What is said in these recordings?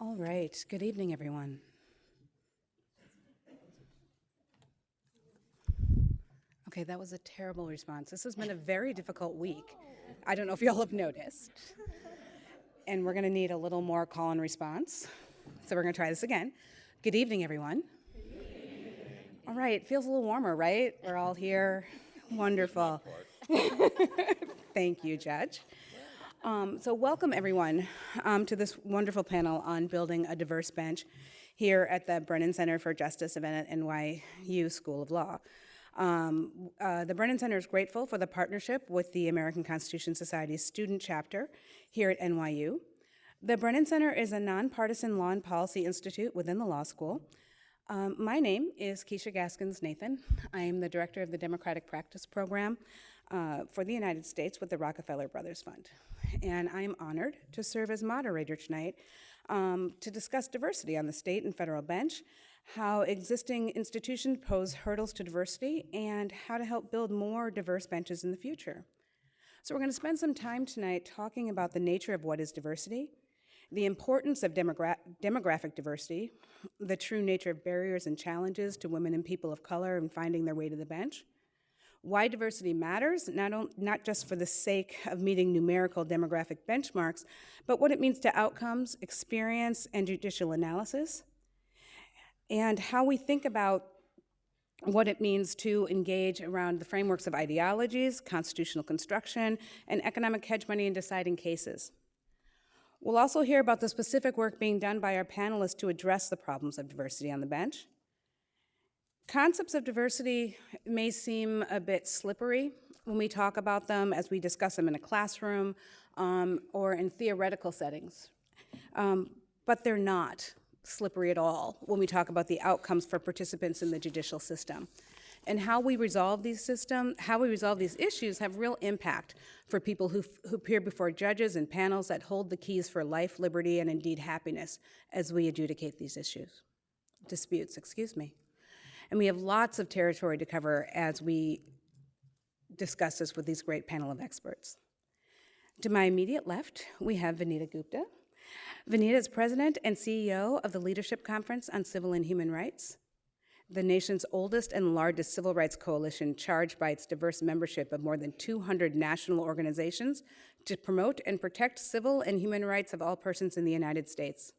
All right, good evening, everyone. Okay, that was a terrible response. This has been a very difficult week. I don't know if y'all have noticed. And we're gonna need a little more call and response. So we're gonna try this again. Good evening, everyone. All right, feels a little warmer, right? We're all here. Wonderful. Thank you, Judge. So welcome, everyone, to this wonderful panel on building a diverse bench here at the Brennan Center for Justice event at NYU School of Law. The Brennan Center is grateful for the partnership with the American Constitution Society's student chapter here at NYU. The Brennan Center is a nonpartisan law and policy institute within the law school. My name is Keesha Gaskins-Nathan. I am the director of the Democratic Practice Program for the United States with the Rockefeller Brothers Fund. And I am honored to serve as moderator tonight to discuss diversity on the state and federal bench, how existing institutions pose hurdles to diversity, and how to help build more diverse benches in the future. So we're going to spend some time tonight talking about the nature of what is diversity, the importance of demographic diversity, the true nature of barriers and challenges to women and people of color in finding their way to the bench, why diversity matters, not just for the sake of meeting numerical demographic benchmarks, but what it means to outcomes, experience, and judicial analysis, and how we think about what it means to engage around the frameworks of ideologies, constitutional construction, and economic hedge money in deciding cases. We'll also hear about the specific work being done by our panelists to address the problems of diversity on the bench. Concepts of diversity may seem a bit slippery when we talk about them as we discuss them in a classroom or in theoretical settings, but they're not slippery at all when we talk about the outcomes for participants in the judicial system. And how we resolve these issues have real impact for people who appear before judges and panels that hold the keys for life, liberty, and indeed happiness as we adjudicate these disputes. And we have lots of territory to cover as we discuss this with these great panel of experts. To my immediate left, we have Vanita Gupta. Vanita is president and CEO of the Leadership Conference on Civil and Human Rights, the nation's oldest and largest civil rights coalition charged by its diverse membership of more than 200 national organizations to promote and protect civil and human rights of all persons in the United States.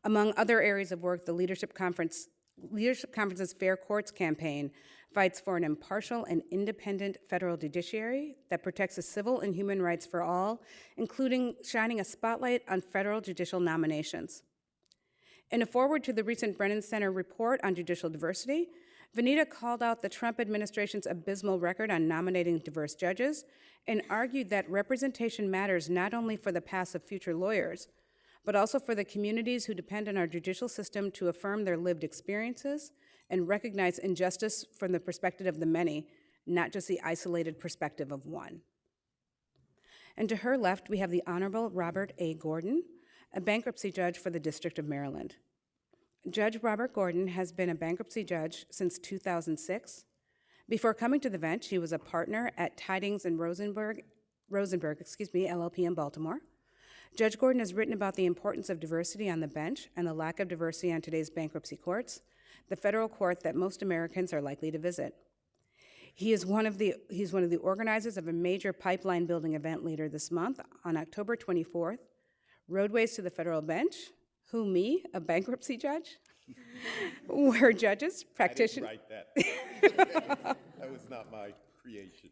Among other areas of work, the Leadership Conference's Fair Courts campaign fights for an impartial and independent federal judiciary that protects the civil and human rights for all, including shining a spotlight on federal judicial nominations. In a foreword to the recent Brennan Center report on judicial diversity, Vanita called out the Trump administration's abysmal record on nominating diverse judges and argued that representation matters not only for the past of future lawyers, but also for the communities who depend on our judicial system to affirm their lived experiences and recognize injustice from the perspective of the many, not just the isolated perspective of one. And to her left, we have the Honorable Robert A. Gordon, a bankruptcy judge for the District of Maryland. Judge Robert Gordon has been a bankruptcy judge since 2006. Before coming to the bench, he was a partner at Tidings and Rosenberg, LLP in Baltimore. Judge Gordon has written about the importance of diversity on the bench and the lack of diversity on today's bankruptcy courts, the federal court that most Americans are likely to visit. He's one of the organizers of a major pipeline building event later this month on October 24th, Roadways to the Federal Bench, who me, a bankruptcy judge, where judges, practitioners. I didn't write that. That was not my creation.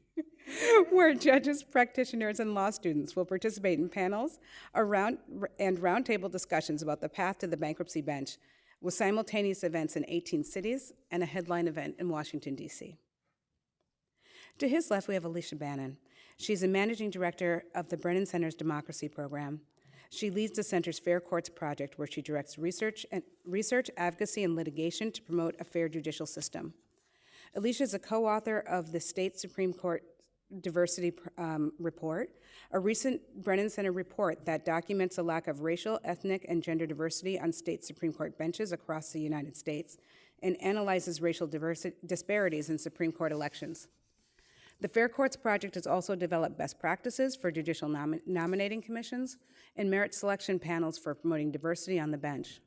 Where judges, practitioners, and law students will participate in panels and roundtable discussions about the path to the bankruptcy bench, with simultaneous events in 18 cities and a headline event in Washington, D.C. To his left, we have Alicia Bannon. She's a managing director of the Brennan Center's Democracy Program. She leads the Center's Fair Courts Project, where she directs research, advocacy, and litigation to promote a fair judicial system. Alicia is a co-author of the State Supreme Court Diversity Report, a recent Brennan Center report that documents a lack of racial, ethnic, and gender diversity on state Supreme Court benches across the United States and analyzes racial disparities in Supreme Court elections. The Fair Courts Project has also developed best practices for judicial nominating commissions and merit selection panels for promoting diversity on the bench.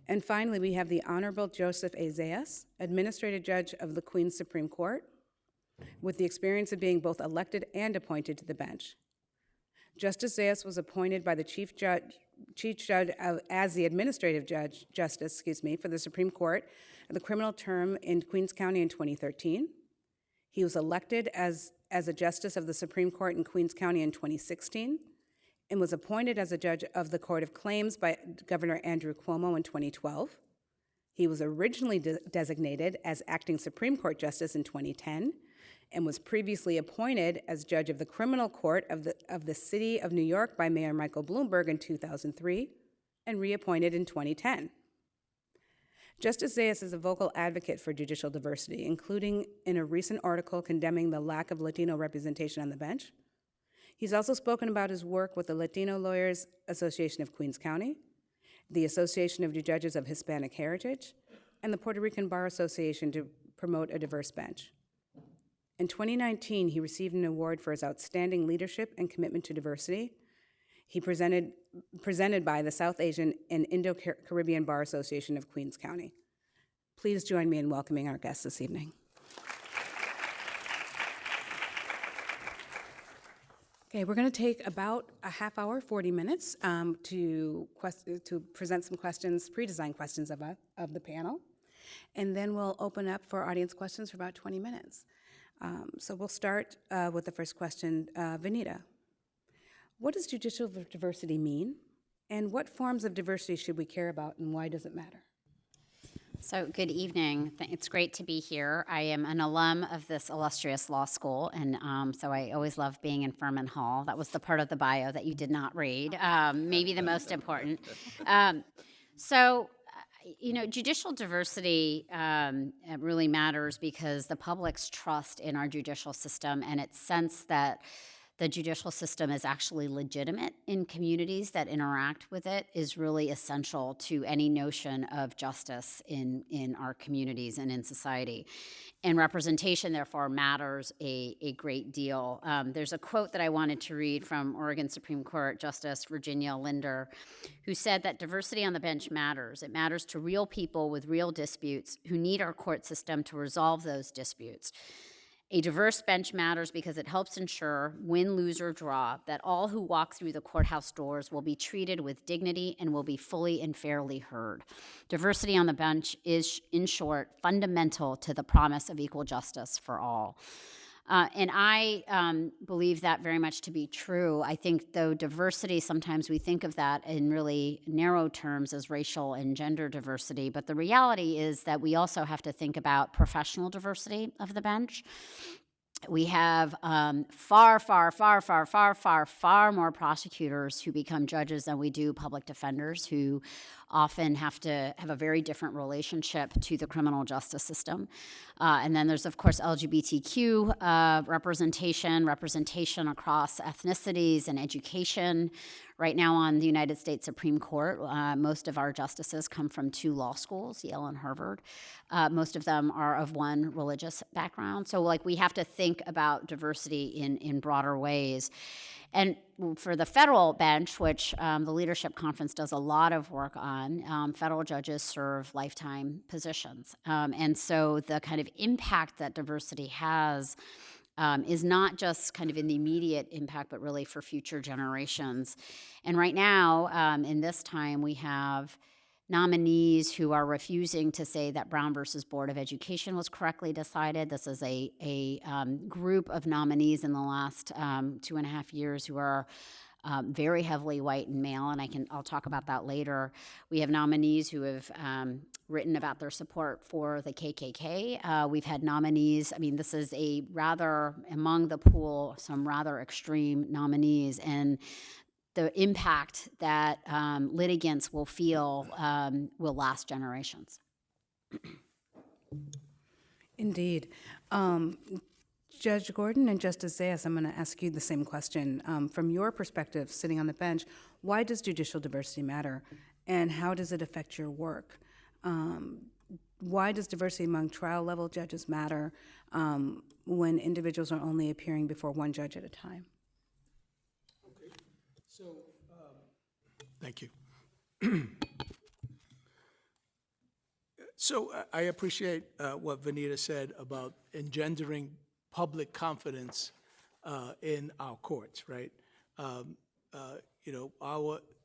And finally, we have the Honorable Joseph A. Zayas, Administrative Judge of the Queen's Supreme Court, with the experience of being both elected and appointed to the bench. Justice Zayas was appointed by the Chief Judge as the Administrative Justice for the Supreme Court of the criminal term in Queens County in 2013. He was elected as a Justice of the Supreme Court in Queens County in 2016 and was appointed as a Judge of the Court of Claims by Governor Andrew Cuomo in 2012. He was originally designated as Acting Supreme Court Justice in 2010 and was previously appointed as Judge of the Criminal Court of the City of New York by Mayor Michael Bloomberg in 2003 and reappointed in 2010. Justice Zayas is a vocal advocate for judicial diversity, including in a recent article condemning the lack of Latino representation on the bench. He's also spoken about his work with the Latino Lawyers Association of Queens County, the Association of Judges of Hispanic Heritage, and the Puerto Rican Bar Association to promote a diverse bench. In 2019, he received an award for his outstanding leadership and commitment to diversity. He presented by the South Asian and Indo-Caribbean Bar Association of Queens County. Please join me in welcoming our guests this evening. Okay, we're going to take about a half hour, 40 minutes, to present some questions, pre-designed questions of the panel, and then we'll open up for audience questions for about 20 minutes. So we'll start with the first question. Vanita, what does judicial diversity mean, and what forms of diversity should we care about, and why does it matter? So good evening. It's great to be here. I am an alum of this illustrious law school, and so I always love being in Furman Hall. That was the part of the bio that you did not read, maybe the most important. Judicial diversity really matters because the public's trust in our judicial system and its sense that the judicial system is actually legitimate in communities that interact with it is really essential to any notion of justice in our communities and in society. And representation, therefore, matters a great deal. There's a quote that I wanted to read from Oregon Supreme Court Justice Virginia Linder, who said that diversity on the bench matters. It matters to real people with real disputes who need our court system to resolve those disputes. A diverse bench matters because it helps ensure, win, lose, or draw, that all who walk through the courthouse doors will be treated with dignity and will be fully and fairly heard. Diversity on the bench is, in short, fundamental to the promise of equal justice for all. And I believe that very much to be true. I think, though, diversity, sometimes we think of that in really narrow terms as racial and gender diversity, but the reality is that we also have to think about professional diversity of the bench. We have far more prosecutors who become judges than we do public defenders, who often have to have a very different relationship to the criminal justice system. And then there's, of course, LGBTQ representation across ethnicities and education. Right now on the United States Supreme Court, most of our justices come from 2 law schools, Yale and Harvard. Most of them are of one religious background. So, we have to think about diversity in broader ways. And for the federal bench, which the Leadership Conference does a lot of work on, federal judges serve lifetime positions. And so the kind of impact that diversity has is not just kind of in the immediate impact, but really for future generations. And right now, in this time, we have nominees who are refusing to say that Brown versus Board of Education was correctly decided. This is a group of nominees in the last 2.5 years who are very heavily white and male, and I'll talk about that later. We have nominees who have written about their support for the KKK. We've had nominees, this is among the pool, some rather extreme nominees, and the impact that litigants will feel will last generations. Indeed. Judge Gordon and Justice Zayas, I'm going to ask you the same question. From your perspective, sitting on the bench, why does judicial diversity matter, and how does it affect your work? why does diversity among trial level judges matter when individuals are only appearing before one judge at a time? Okay, so, thank you. So I appreciate what Vanita said about engendering public confidence in our courts, right? You know,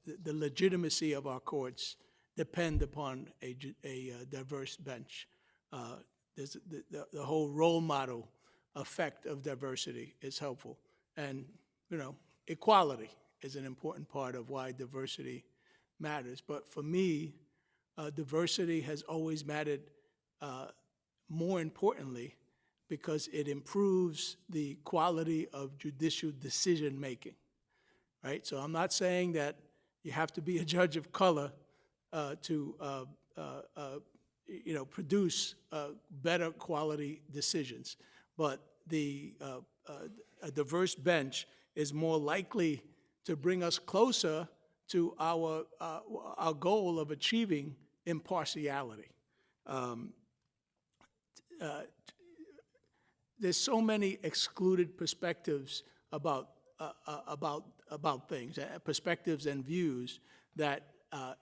the legitimacy of our courts depend upon a diverse bench. There's the whole role model effect of diversity is helpful. And, you know, equality is an important part of why diversity matters. But for me, diversity has always mattered more importantly because it improves the quality of judicial decision-making, right? So I'm not saying that you have to be a judge of color to you know, produce better quality decisions, but a diverse bench is more likely to bring us closer to our goal of achieving impartiality. There's so many excluded perspectives about things, perspectives and views that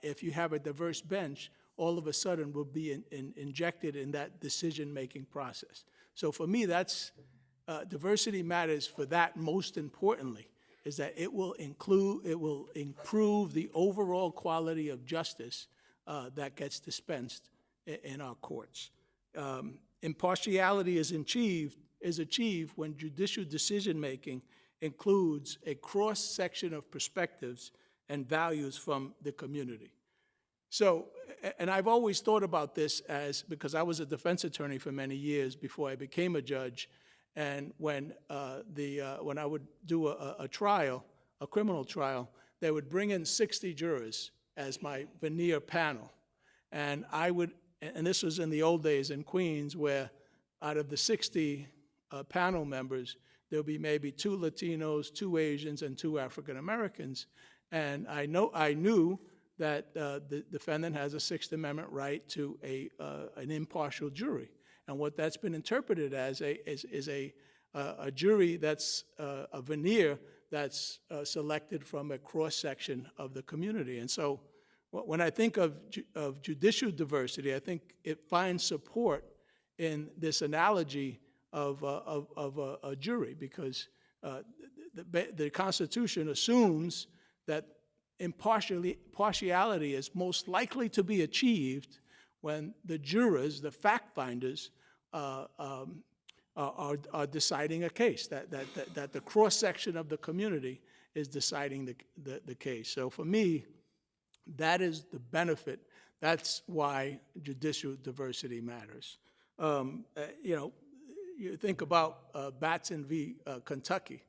if you have a diverse bench, all of a sudden will be injected in that decision-making process. So for me, that's diversity matters for that most importantly, is that it will improve the overall quality of justice that gets dispensed in our courts. Impartiality is achieved when judicial decision-making includes a cross-section of perspectives and values from the community. So, and I've always thought about this because I was a defense attorney for many years before I became a judge, and when I would do a trial, a criminal trial, they would bring in 60 jurors as my veneer panel, and and this was in the old days in Queens, where out of the 60 panel members, there'll be maybe 2 Latinos, 2 Asians, and 2 African Americans, and I knew that the defendant has a Sixth Amendment right to an impartial jury. And what that's been interpreted as is a jury that's a veneer that's selected from a cross-section of the community. And so when I think of judicial diversity, I think it finds support in this analogy of a jury, because the Constitution assumes that impartiality is most likely to be achieved when the jurors, the fact finders, are deciding a case, that the cross-section of the community is deciding the case. So for me, that is the benefit. That's why judicial diversity matters. You know, you think about Batson v. Kentucky.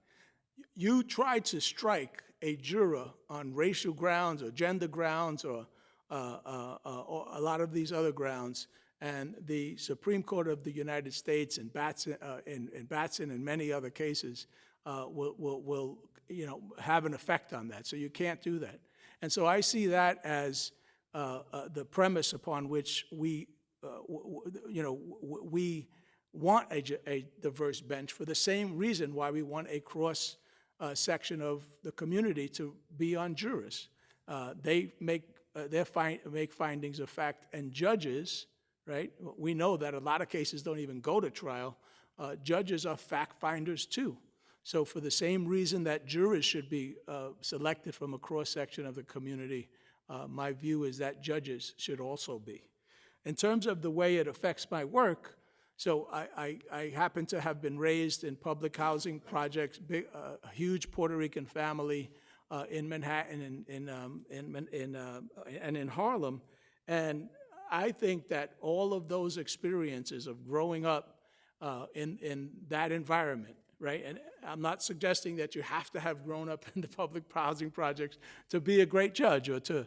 You tried to strike a juror on racial grounds or gender grounds or a lot of these other grounds, and the Supreme Court of the United States and Batson and many other cases will you know, have an effect on that. So you can't do that. And so I see that as the premise upon which we want a diverse bench, for the same reason why we want a cross section of the community to be on jurors. They make findings of fact, and judges, right? We know that a lot of cases don't even go to trial. Judges are fact finders too. So for the same reason that jurors should be selected from a cross-section of the community, my view is that judges should also be. In terms of the way it affects my work, so I happen to have been raised in public housing projects, a huge Puerto Rican family in Manhattan and in Harlem, and I think that all of those experiences of growing up in that environment, right? And I'm not suggesting that you have to have grown up in the public housing projects to be a great judge or to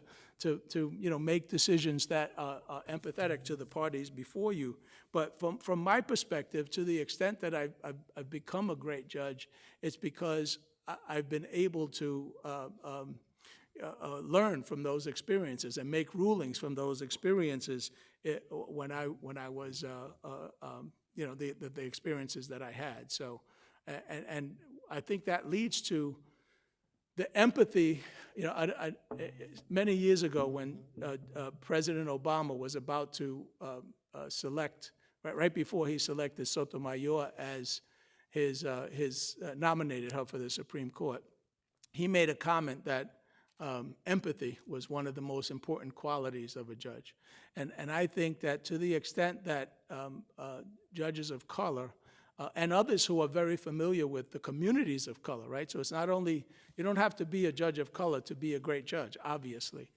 you know, make decisions that are empathetic to the parties before you. But from my perspective, to the extent that I've become a great judge, it's because I've been able to learn from those experiences and make rulings from those experiences when I was you know, the experiences that I had. So, and I think that leads to the empathy. You know, many years ago when President Obama was about to select, right before he selected Sotomayor as his nominated her for the Supreme Court, he made a comment that empathy was one of the most important qualities of a judge. And I think that to the extent that judges of color and others who are very familiar with the communities of color, right? So it's not only, you don't have to be a judge of color to be a great judge, obviously.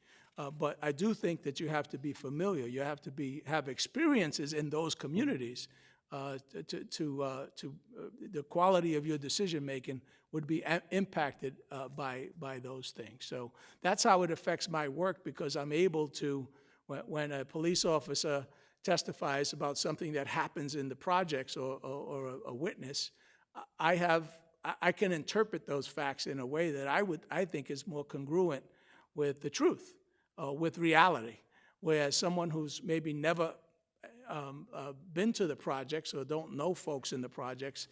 But I do think that you have to be familiar. You have to have experiences in those communities to the quality of your decision-making would be impacted by those things. So that's how it affects my work, because I'm able to, when a police officer testifies about something that happens in the projects or a witness, I can interpret those facts in a way that I think is more congruent with the truth, with reality, whereas someone who's maybe never been to the projects or don't know folks in the projects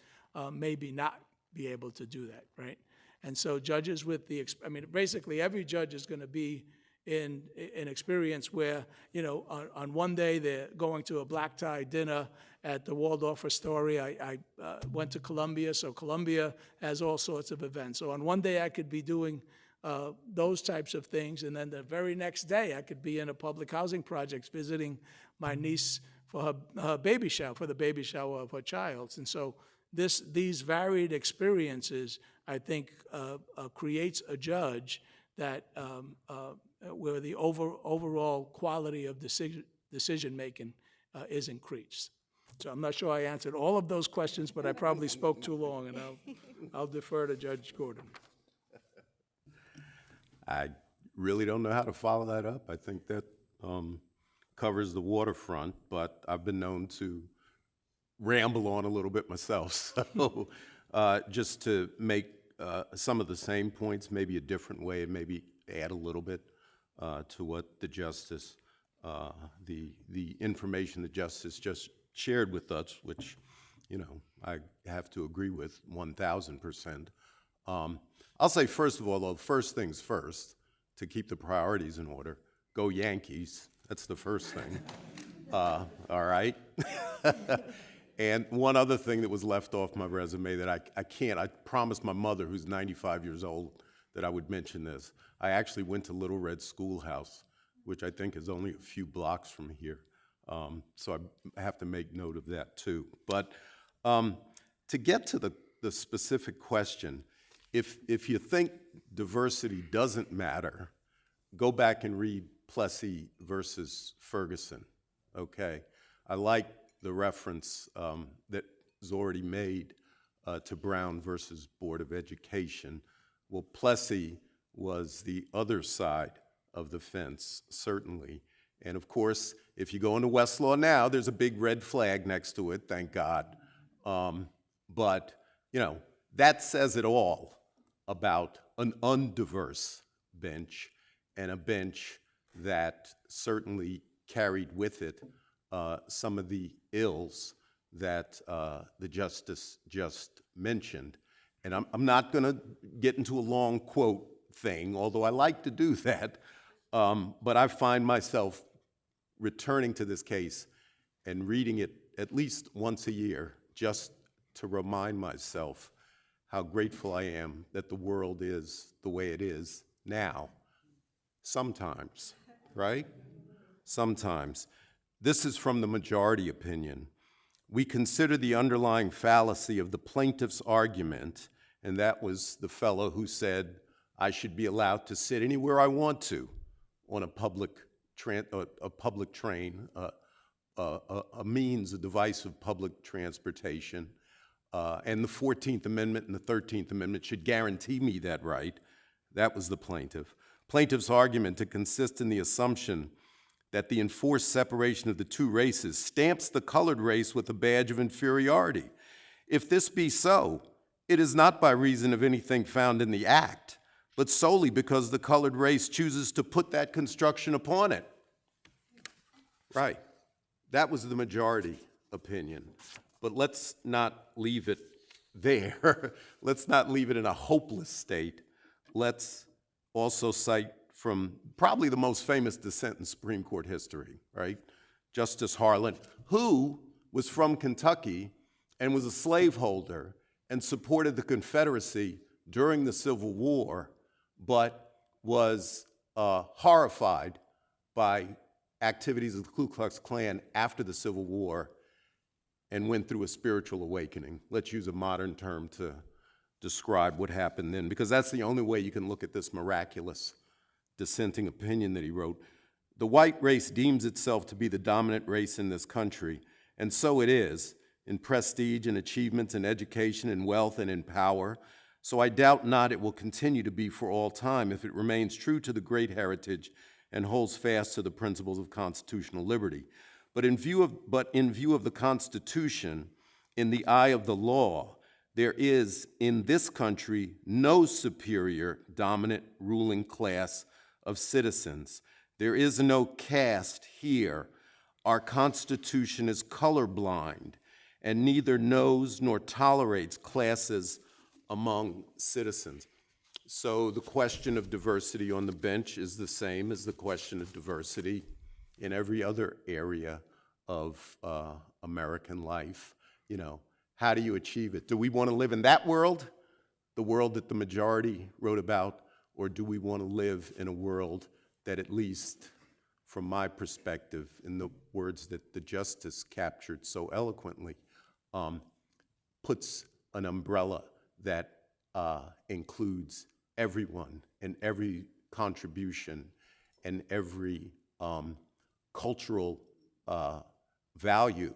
maybe not be able to do that, right? And so judges with I mean, basically every judge is going to be in an experience where, you know, on one day they're going to a black tie dinner at the Waldorf Astoria. I went to Columbia, so Columbia has all sorts of events. So on one day I could be doing those types of things, and then the very next day I could be in a public housing project visiting my niece for her baby shower, for the baby shower of her child. And so these varied experiences, I think, creates a judge that where the overall quality of decision-making is increased. So I'm not sure I answered all of those questions, but I probably spoke too long, and I'll defer to Judge Gordon. I really don't know how to follow that up. I think that covers the waterfront, but I've been known to ramble on a little bit myself. So just to make some of the same points, maybe a different way, and maybe add a little bit to what the justice, the information the justice just shared with us, which, you know, I have to agree with 1,000%. I'll say, first of all, though, first things first, to keep the priorities in order, go Yankees. That's the first thing. All right? And one other thing that was left off my resume that I can't, I promised my mother, who's 95 years old, that I would mention this. I actually went to Little Red Schoolhouse, which I think is only a few blocks from here. So I have to make note of that too. But to get to the specific question, if you think diversity doesn't matter, go back and read Plessy versus Ferguson, okay? I like the reference that's already made to Brown versus Board of Education. Well, Plessy was the other side of the fence, certainly. And of course, if you go into Westlaw now, there's a big red flag next to it, thank God. But, you know, that says it all about an undiverse bench, and a bench that certainly carried with it some of the ills that the justice just mentioned. And I'm not going to get into a long quote thing, although I like to do that, but I find myself returning to this case and reading it at least once a year just to remind myself how grateful I am that the world is the way it is now. Sometimes, right? Sometimes. This is from the majority opinion. We consider the underlying fallacy of the plaintiff's argument, and that was the fellow who said, I should be allowed to sit anywhere I want to on a public train, a means, a device of public transportation. And the 14th Amendment and the 13th Amendment should guarantee me that right. That was the plaintiff. Plaintiff's argument to consist in the assumption that the enforced separation of the two races stamps the colored race with a badge of inferiority. If this be so, it is not by reason of anything found in the act, but solely because the colored race chooses to put that construction upon it. Right. that was the majority opinion. But let's not leave it there. Let's not leave it in a hopeless state. Let's also cite from probably the most famous dissent in Supreme Court history, right? Justice Harlan, who was from Kentucky and was a slaveholder and supported the Confederacy during the Civil War, but was horrified by activities of the Ku Klux Klan after the Civil War and went through a spiritual awakening. Let's use a modern term to describe what happened then, because that's the only way you can look at this miraculous dissenting opinion that he wrote. The white race deems itself to be the dominant race in this country, and so it is, in prestige and achievements in education and wealth and in power. So I doubt not it will continue to be for all time if it remains true to the great heritage and holds fast to the principles of constitutional liberty. But in view of the Constitution, in the eye of the law, there is in this country no superior dominant ruling class of citizens. There is no caste here. Our Constitution is colorblind and neither knows nor tolerates classes among citizens. So the question of diversity on the bench is the same as the question of diversity in every other area of American life. You know, how do you achieve it? Do we want to live in that world, the world that the majority wrote about, or do we want to live in a world that, at least from my perspective, in the words that the justice captured so eloquently, puts an umbrella that includes everyone and every contribution and every cultural value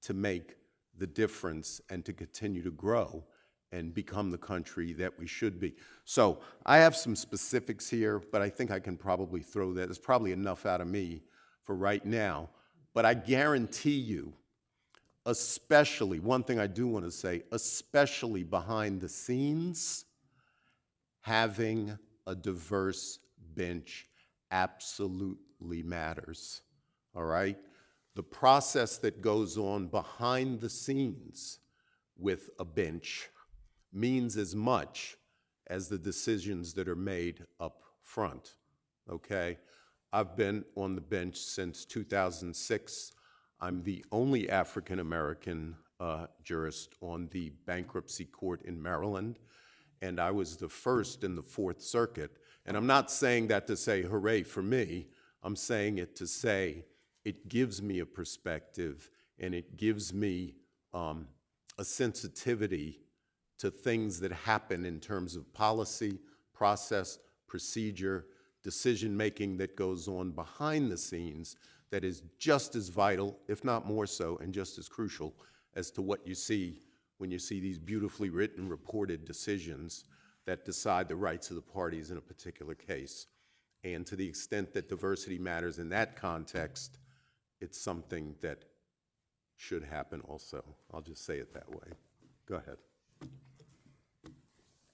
to make the difference and to continue to grow and become the country that we should be. So I have some specifics here, but I think I can probably throw that. There's probably enough out of me for right now. But I guarantee you, especially, one thing I do want to say, especially behind the scenes, having a diverse bench absolutely matters, all right? The process that goes on behind the scenes with a bench means as much as the decisions that are made up front, okay? I've been on the bench since 2006. I'm the only African-American jurist on the bankruptcy court in Maryland, and I was the first in the Fourth Circuit. And I'm not saying that to say hooray for me. I'm saying it to say it gives me a perspective and it gives me a sensitivity to things that happen in terms of policy, process, procedure, decision-making that goes on behind the scenes that is just as vital, if not more so, and just as crucial as to what you see when you see these beautifully written, reported decisions that decide the rights of the parties in a particular case. And to the extent that diversity matters in that context, it's something that should happen also. I'll just say it that way. Go ahead.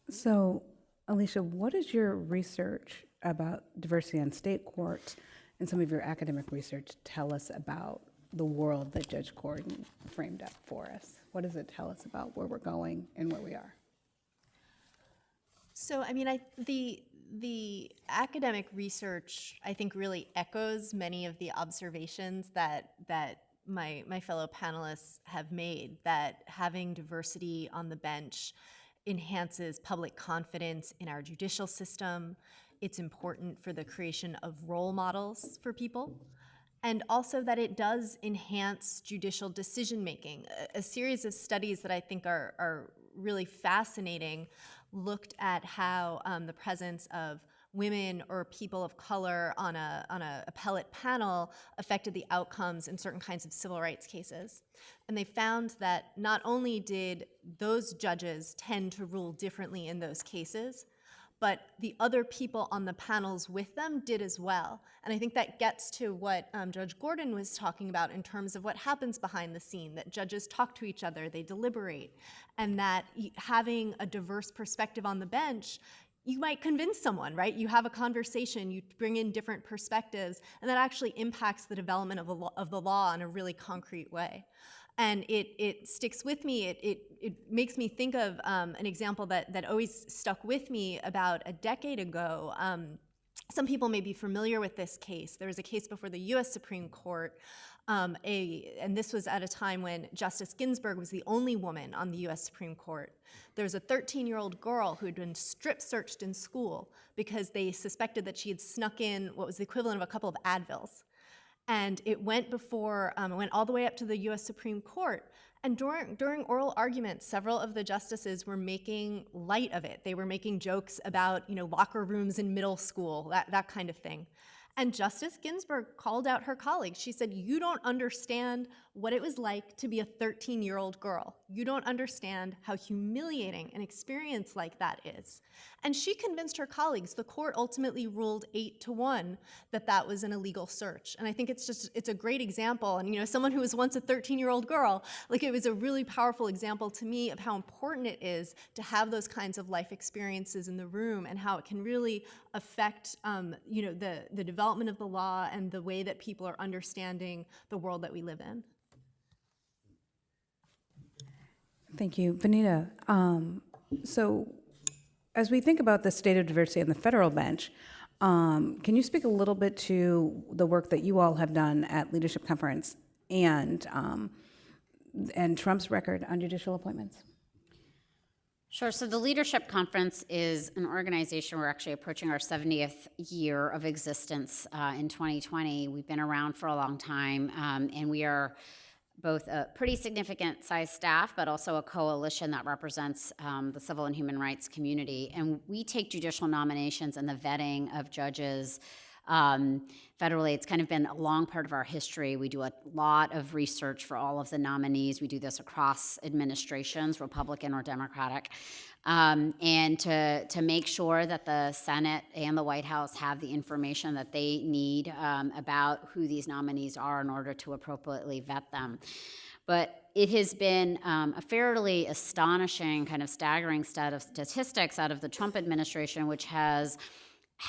So, Alicia, what is your research about diversity on state courts and some of your academic research tell us about the world that Judge Gordon framed up for us? What does it tell us about where we're going and where we are? So, I mean, the academic research, I think, really echoes many of the observations that my fellow panelists have made, that having diversity on the bench enhances public confidence in our judicial system. It's important for the creation of role models for people, and also that it does enhance judicial decision-making. A series of studies that I think are really fascinating looked at how the presence of women or people of color on a appellate panel affected the outcomes in certain kinds of civil rights cases. And they found that not only did those judges tend to rule differently in those cases, but the other people on the panels with them did as well. And I think that gets to what Judge Gordon was talking about in terms of what happens behind the scene, that judges talk to each other, they deliberate, and that having a diverse perspective on the bench you might convince someone, right? You have a conversation, you bring in different perspectives, and that actually impacts the development of the law in a really concrete way. And it sticks with me. It makes me think of an example that always stuck with me about a decade ago. Some people may be familiar with this case. There was a case before the U.S. Supreme Court, and this was at a time when Justice Ginsburg was the only woman on the U.S. Supreme Court. There was a 13-year-old girl who had been strip searched in school because they suspected that she had snuck in what was the equivalent of a couple of Advils. And it went all the way up to the U.S. Supreme Court. And during oral arguments, several of the justices were making light of it. They were making jokes about, locker rooms in middle school, that kind of thing. And Justice Ginsburg called out her colleagues. She said, "You don't understand what it was like to be a 13-year-old girl. You don't understand how humiliating an experience like that is." And she convinced her colleagues. The court ultimately ruled 8-1 that was an illegal search. And I think it's a great example. And someone who was once a 13-year-old girl, it was a really powerful example to me of how important it is to have those kinds of life experiences in the room and how it can really affect the development of the law and the way that people are understanding the world that we live in. Thank you. Vanita, so as we think about the state of diversity on the federal bench, can you speak a little bit to the work that you all have done at Leadership Conference and Trump's record on judicial appointments? Sure. So the Leadership Conference is an organization. We're actually approaching our 70th year of existence in 2020. We've been around for a long time, and we are both a pretty significant size staff, but also a coalition that represents the civil and human rights community. And we take judicial nominations and the vetting of judges federally. It's kind of been a long part of our history. We do a lot of research for all of the nominees. We do this across administrations, Republican or Democratic, and to make sure that the Senate and the White House have the information that they need about who these nominees are in order to appropriately vet them. But it has been a fairly astonishing, kind of staggering set of statistics out of the Trump administration, which has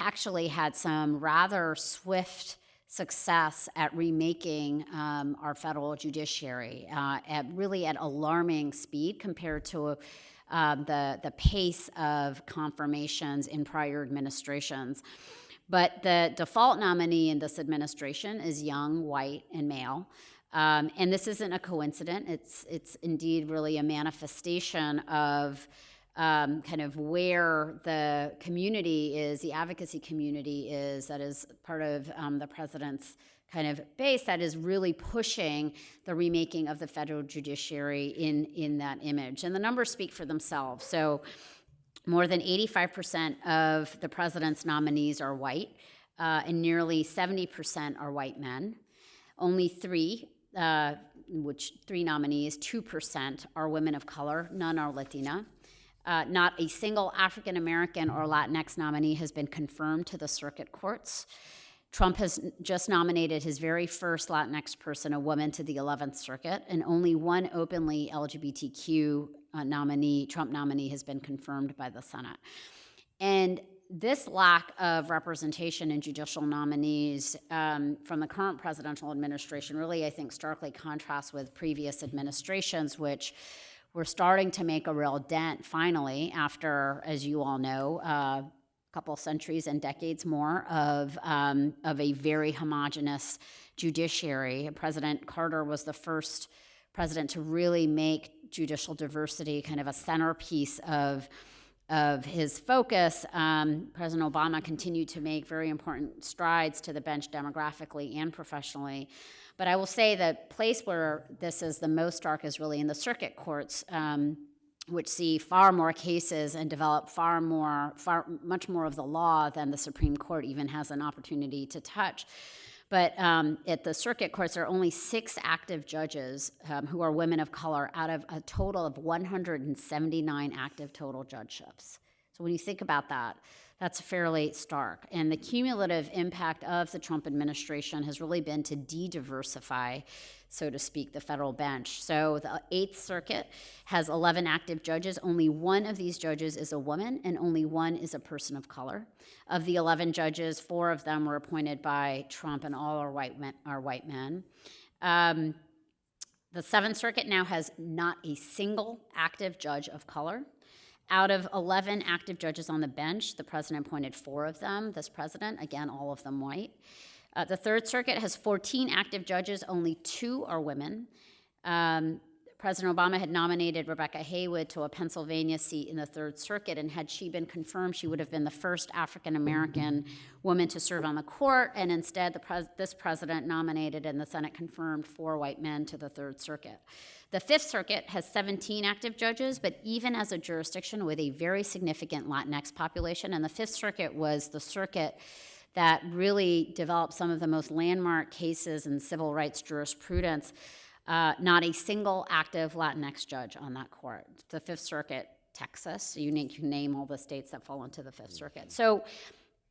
actually had some rather swift success at remaking our federal judiciary at alarming speed compared to the pace of confirmations in prior administrations. But the default nominee in this administration is young, white, and male. And this isn't a coincidence. It's indeed really a manifestation of kind of where the community is, the advocacy community is, that is part of the president's kind of base that is really pushing the remaking of the federal judiciary in that image. And the numbers speak for themselves. So more than 85% of the president's nominees are white, and nearly 70% are white men. Only three nominees, 2%, are women of color, none are Latina. Not a single African American or Latinx nominee has been confirmed to the circuit courts. Trump has just nominated his very first Latinx person, a woman, to the 11th Circuit, and only one openly LGBTQ Trump nominee, has been confirmed by the Senate. And this lack of representation in judicial nominees from the current presidential administration really, I think, starkly contrasts with previous administrations, which we're starting to make a real dent, finally, after, as you all know, a couple centuries and decades more of a very homogenous judiciary. President Carter was the first president to really make judicial diversity kind of a centerpiece of his focus. President Obama continued to make very important strides to the bench demographically and professionally. But I will say the place where this is the most stark is really in the circuit courts, which see far more cases and develop much more of the law than the Supreme Court even has an opportunity to touch. But at the circuit courts, there are only 6 active judges who are women of color out of a total of 179 active total judgeships. So when you think about that, That's fairly stark. And the cumulative impact of the Trump administration has really been to de-diversify, so to speak, the federal bench. So the Eighth Circuit has 11 active judges. Only one of these judges is a woman, and only one is a person of color. Of the 11 judges, 4 of them were appointed by Trump, and all are white men. The Seventh Circuit now has not a single active judge of color. Out of 11 active judges on the bench, the president appointed 4 of them, this president, again, all of them white. The Third Circuit has 14 active judges, only 2 are women. President Obama had nominated Rebecca Haywood to a Pennsylvania seat in the Third Circuit, and had she been confirmed, she would have been the first African-American woman to serve on the court, and instead this president nominated and the Senate confirmed 4 white men to the Third Circuit. The Fifth Circuit has 17 active judges, but even as a jurisdiction with a very significant Latinx population, and the Fifth Circuit was the circuit that really developed some of the most landmark cases in civil rights jurisprudence, not a single active Latinx judge on that court. The Fifth Circuit, Texas, you can name all the states that fall into the Fifth Circuit. So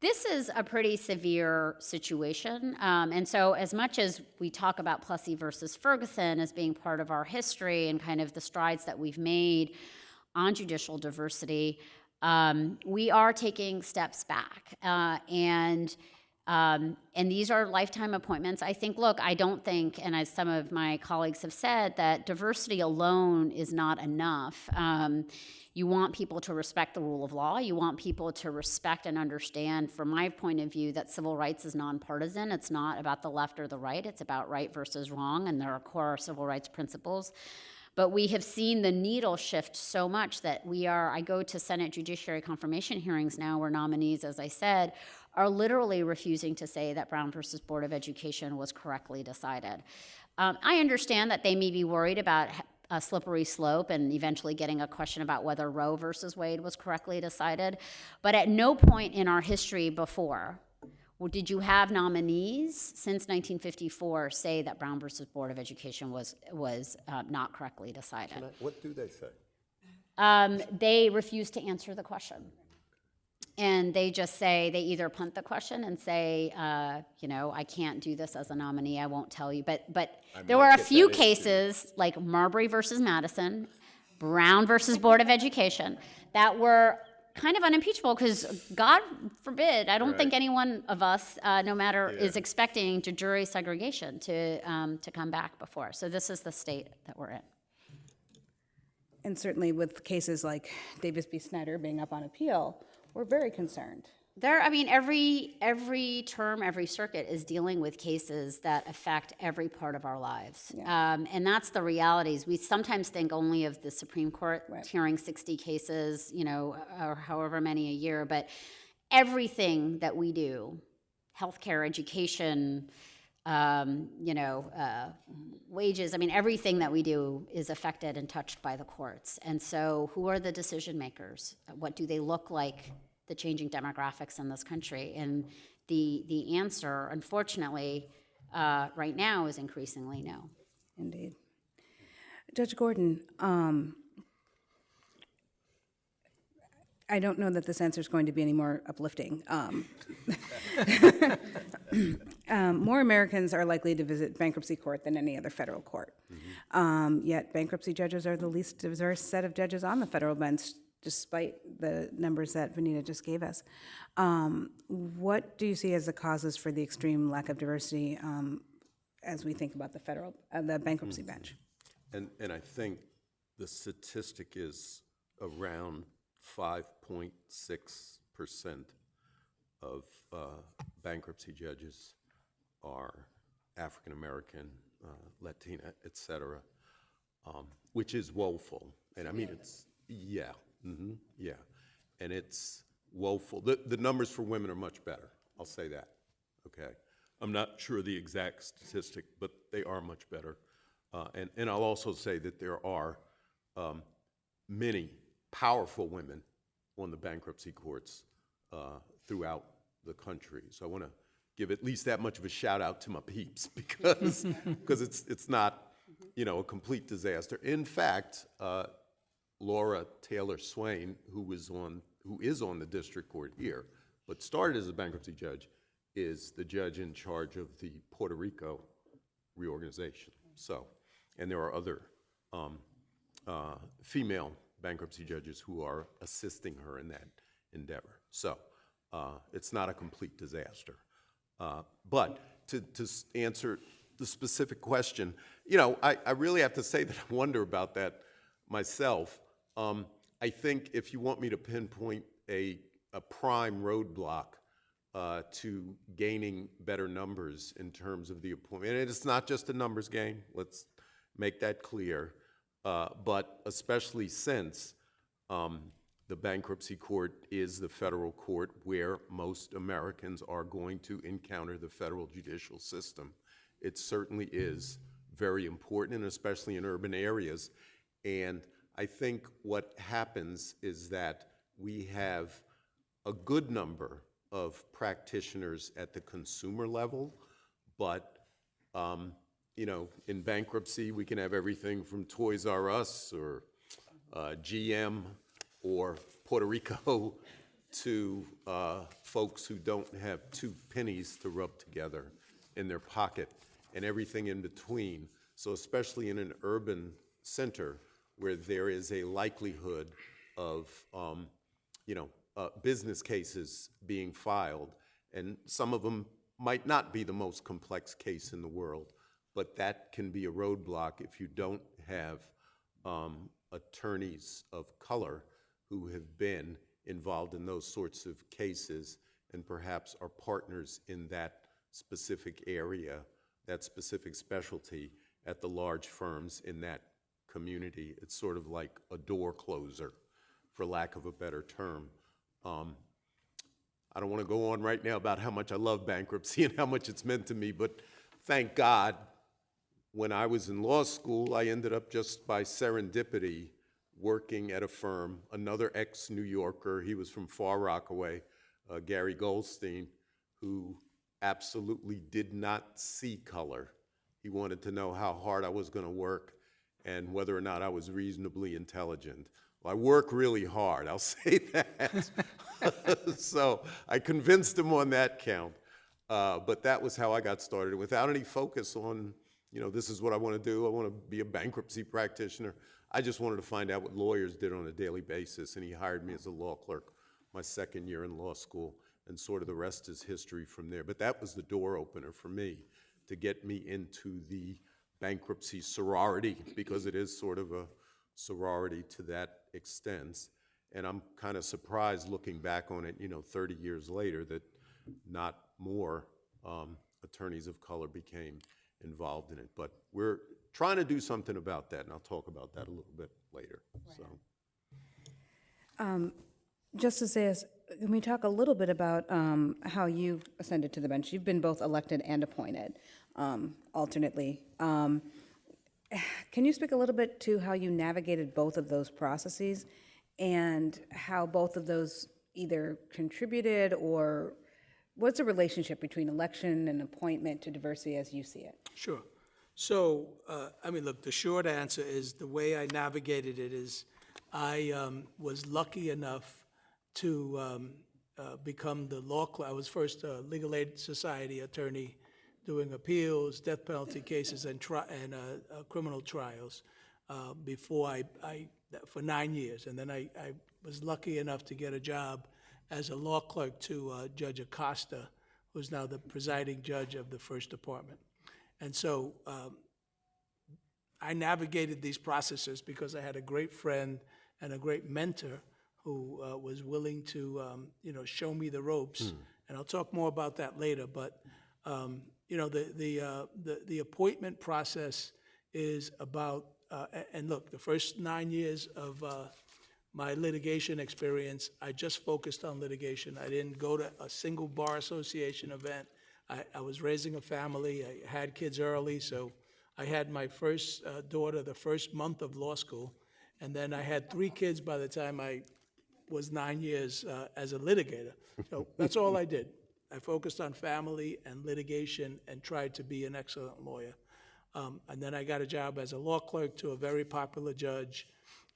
this is a pretty severe situation. And so as much as we talk about Plessy versus Ferguson as being part of our history and kind of the strides that we've made on judicial diversity, we are taking steps back. And these are lifetime appointments. I think, look, I don't think, and as some of my colleagues have said, that diversity alone is not enough. You want people to respect the rule of law. You want people to respect and understand, from my point of view, that civil rights is nonpartisan. It's not about the left or the right. It's about right versus wrong, and there are core civil rights principles. But we have seen the needle shift so much that I go to Senate Judiciary confirmation hearings now where nominees, as I said, are literally refusing to say that Brown versus Board of Education was correctly decided. I understand that they may be worried about a slippery slope and eventually getting a question about whether Roe versus Wade was correctly decided, but at no point in our history before did you have nominees since 1954 say that Brown versus Board of Education was not correctly decided. What do they say? They refuse to answer the question. And they just say, they either punt the question and say, I can't do this as a nominee, I won't tell you. But there were a few cases, like Marbury versus Madison, Brown versus Board of Education, that were kind of unimpeachable because, God forbid, I don't think any one of us, no matter, is expecting jury segregation to come back before. So this is the state that we're in. And certainly with cases like Davis v. Snyder being up on appeal, we're very concerned. Every term, every circuit is dealing with cases that affect every part of our lives. Yeah. And that's the realities. We sometimes think only of the Supreme Court hearing 60 cases, or however many a year, but everything that we do, healthcare, education, wages, everything that we do is affected and touched by the courts. And so who are the decision makers? What do they look like? The changing demographics in this country? And the answer, unfortunately, right now is increasingly no. Indeed. Judge Gordon, I don't know that this answer is going to be any more uplifting. More Americans are likely to visit bankruptcy court than any other federal court. Yet bankruptcy judges are the least diverse set of judges on the federal bench, despite the numbers that Vanita just gave us. What do you see as the causes for the extreme lack of diversity as we think about the bankruptcy bench? And I think the statistic is around 5.6% of bankruptcy judges are African American, Latina, et cetera, which is woeful. And it's, and it's woeful. The numbers for women are much better, I'll say that, okay? I'm not sure the exact statistic, but they are much better. And I'll also say that there are many powerful women on the bankruptcy courts throughout the country. So I want to give at least that much of a shout out to my peeps because it's not, a complete disaster. In fact, Laura Taylor Swain, who is on the district court here, but started as a bankruptcy judge, is the judge in charge of the Puerto Rico reorganization. So, and there are other female bankruptcy judges who are assisting her in that endeavor. So, it's not a complete disaster. But to answer the specific question, you know, I really have to say that I wonder about that myself. I think if you want me to pinpoint a prime roadblock to gaining better numbers in terms of the appointment, and it's not just a numbers game, let's make that clear, but especially since the bankruptcy court is the federal court where most Americans are going to encounter the federal judicial system. It certainly is very important, and especially in urban areas. And I think what happens is that we have a good number of practitioners at the consumer level, but you know, in bankruptcy, we can have everything from Toys R Us or GM or Puerto Rico to folks who don't have 2 pennies to rub together in their pocket and everything in between. So especially in an urban center where there is a likelihood of you know, business cases being filed, and some of them might not be the most complex case in the world, but that can be a roadblock if you don't have attorneys of color who have been involved in those sorts of cases and perhaps are partners in that specific area, that specific specialty at the large firms in that community. It's sort of like a door closer, for lack of a better term. I don't want to go on right now about how much I love bankruptcy and how much it's meant to me, but thank God, when I was in law school, I ended up just by serendipity working at a firm, another ex-New Yorker, he was from Far Rockaway, Gary Goldstein, who absolutely did not see color. He wanted to know how hard I was going to work and whether or not I was reasonably intelligent. Well, I work really hard, I'll say that. So I convinced him on that count. But that was how I got started, without any focus on, you know, this is what I want to do. I want to be a bankruptcy practitioner. I just wanted to find out what lawyers did on a daily basis, and he hired me as a law clerk my second year in law school, and sort of the rest is history from there. But that was the door opener for me to get me into the bankruptcy sorority, because it is sort of a sorority to that extent. And I'm kind of surprised looking back on it, you know, 30 years later, that not more attorneys of color became involved in it. But we're trying to do something about that, and I'll talk about that a little bit later. So, Justice Zayas, can we talk a little bit about how you ascended to the bench? You've been both elected and appointed alternately. Can you speak a little bit to how you navigated both of those processes and how both of those either contributed, or what's the relationship between election and appointment to diversity as you see it? Sure. So, I mean, look, the short answer is the way I navigated it is I was lucky enough to become the law clerk. I was first a legal aid society attorney doing appeals, death penalty cases, and criminal trials before for 9 years. And then I was lucky enough to get a job as a law clerk to Judge Acosta, who's now the presiding judge of the First Department. And so I navigated these processes because I had a great friend and a great mentor who was willing to, you know, show me the ropes. And I'll talk more about that later. But you know, the appointment process is about, and look, the first 9 years of my litigation experience, I just focused on litigation. I didn't go to a single bar association event. I was raising a family. I had kids early, so I had my first daughter the first month of law school, and then I had 3 kids by the time I was 9 years as a litigator. So that's all I did. I focused on family and litigation and tried to be an excellent lawyer. And then I got a job as a law clerk to a very popular judge.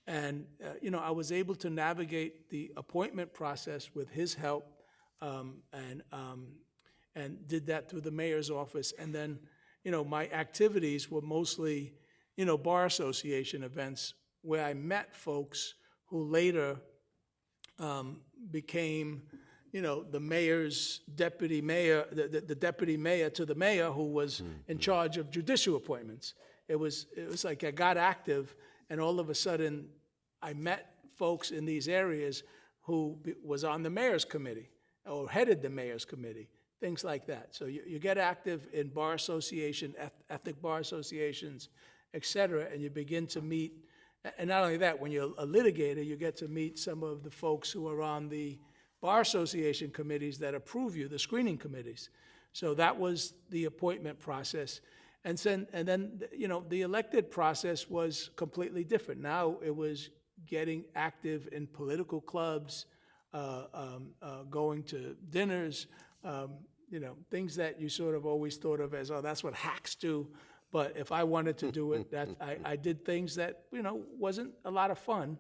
And, you know, I was able to navigate the appointment process with his help. and did that through the mayor's office. And then, my activities were mostly, bar association events where I met folks who later became, the mayor's deputy mayor, the deputy mayor to the mayor who was in charge of judicial appointments. It was like I got active, and all of a sudden I met folks in these areas who was on the mayor's committee or headed the mayor's committee, things like that. So you get active in bar association, ethnic bar associations, et cetera, and you begin to meet, and not only that, when you're a litigator, you get to meet some of the folks who are on the bar association committees that approve you, the screening committees. So that was the appointment process. And then the elected process was completely different. Now it was getting active in political clubs, going to dinners, things that you sort of always thought of as, oh, that's what hacks do. But if I wanted to do it, I did things that, wasn't a lot of fun,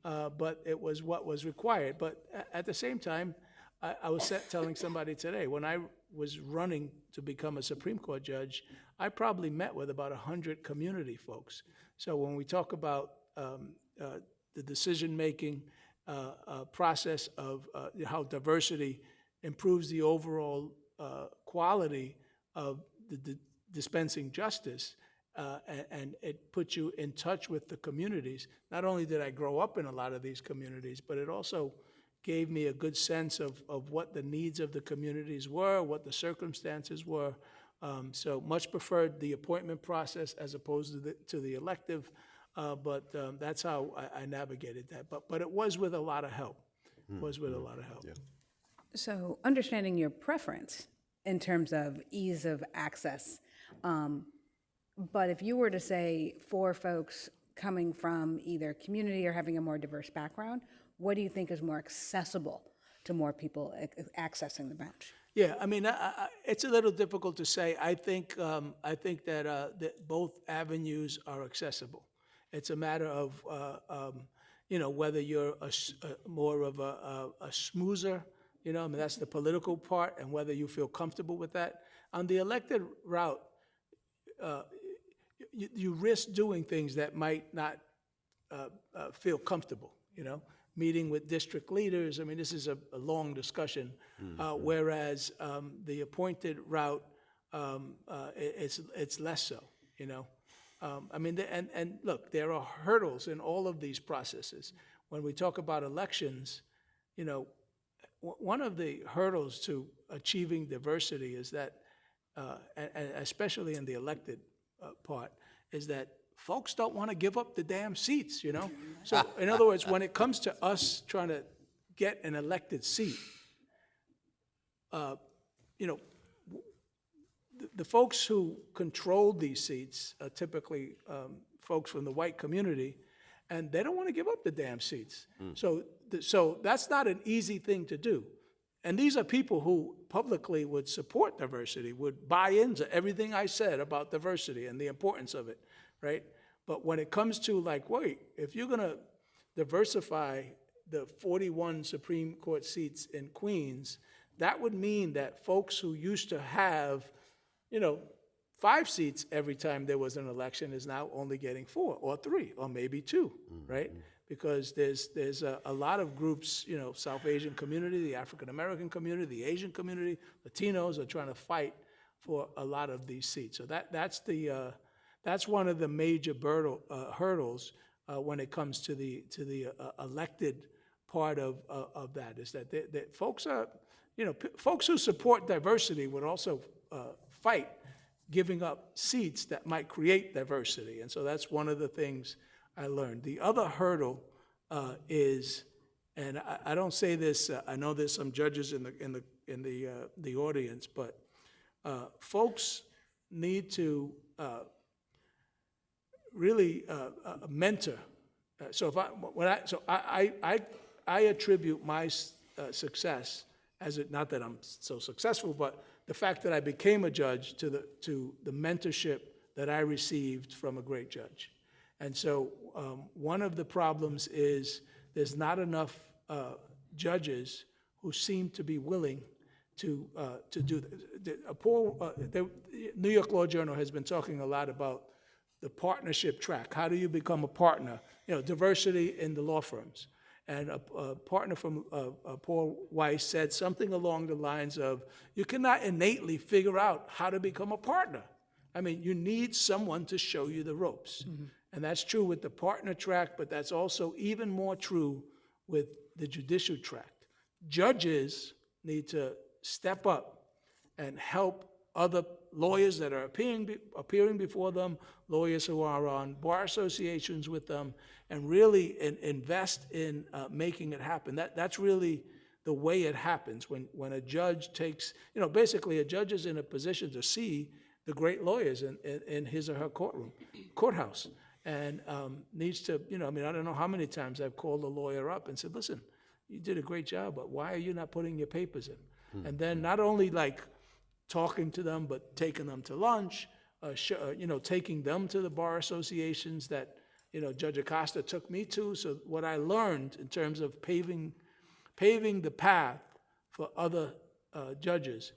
but it was what was required. But at the same time, I was telling somebody today, when I was running to become a Supreme Court judge, I probably met with about 100 community folks. So when we talk about the decision-making process of how diversity improves the overall quality of the dispensing justice, and it puts you in touch with the communities. Not only did I grow up in a lot of these communities, but it also gave me a good sense of what the needs of the communities were, what the circumstances were. So much preferred the appointment process as opposed to the elective, but that's how I navigated that. But it was with a lot of help. It was with a lot of help. Yeah. So understanding your preference in terms of ease of access, but if you were to say for folks coming from either community or having a more diverse background, what do you think is more accessible to more people accessing the bench? Yeah, I mean, it's a little difficult to say. I think that both avenues are accessible. It's a matter of whether you're more of a schmoozer, I mean, that's the political part, and whether you feel comfortable with that. On the elected route, you risk doing things that might not feel comfortable, meeting with district leaders. I mean, this is a long discussion, whereas the appointed route, it's less so, I mean, and look, there are hurdles in all of these processes. When we talk about elections, one of the hurdles to achieving diversity is that, and especially in the elected part, is that folks don't want to give up the damn seats, So, in other words, when it comes to us trying to get an elected seat, the folks who control these seats are typically folks from the white community, and they don't want to give up the damn seats. So that's not an easy thing to do. And these are people who publicly would support diversity, would buy into everything I said about diversity and the importance of it, right? But when it comes to wait, if you're going to diversify the 41 Supreme Court seats in Queens, that would mean that folks who used to have, 5 seats every time there was an election is now only getting 4 or 3 or maybe 2, right? Because there's a lot of groups, South Asian community, the African American community, the Asian community, Latinos are trying to fight for a lot of these seats. So that's one of the major hurdles when it comes to the elected part of that, is that folks are, folks who support diversity would also fight giving up seats that might create diversity, and so that's one of the things I learned. The other hurdle is, and I don't say this, I know there's some judges in the audience, but folks need to really mentor. So I attribute my success as it, not that I'm so successful, but the fact that I became a judge to the mentorship that I received from a great judge. And so one of the problems is there's not enough judges who seem to be willing to do that. The New York Law Journal has been talking a lot about the partnership track. How do you become a partner? Diversity in the law firms. And a partner from Paul Weiss said something along the lines of, you cannot innately figure out how to become a partner. I mean, you need someone to show you the ropes. And that's true with the partner track, but that's also even more true with the judicial track. Judges need to step up and help other lawyers that are appearing before them, lawyers who are on bar associations with them, and really invest in making it happen. That's really the way it happens when a judge takes, basically a judge is in a position to see the great lawyers in his or her courthouse, and needs to, I don't know how many times I've called a lawyer up and said, listen, you did a great job, but why are you not putting your papers in? And then not only like talking to them, but taking them to lunch, taking them to the bar associations that, Judge Acosta took me to. So what I learned in terms of paving the path for other judges,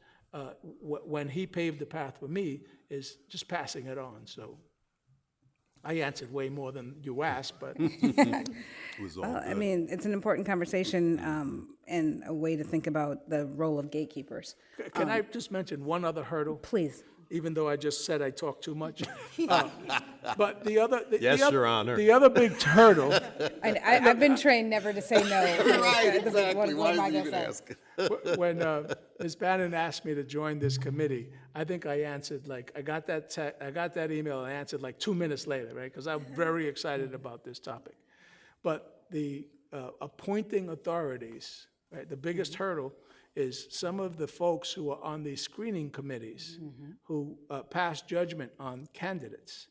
when he paved the path for me, is just passing it on. So I answered way more than you asked, but It was all I good. mean, it's an important conversation and a way to think about the role of gatekeepers. can I just mention one other hurdle? Please. Even though I just said I talk too much. But the other, Yes, Your Honor. the other big hurdle, I've been trained never to say no. Right, exactly. What am Why I is he gonna even say? asking? when Ms. Bannon asked me to join this committee, I think I answered I got that email and I answered like 2 minutes later, right? Because I'm very excited about this topic. But the appointing authorities, right? The biggest hurdle is some of the folks who are on these screening committees who pass judgment on candidates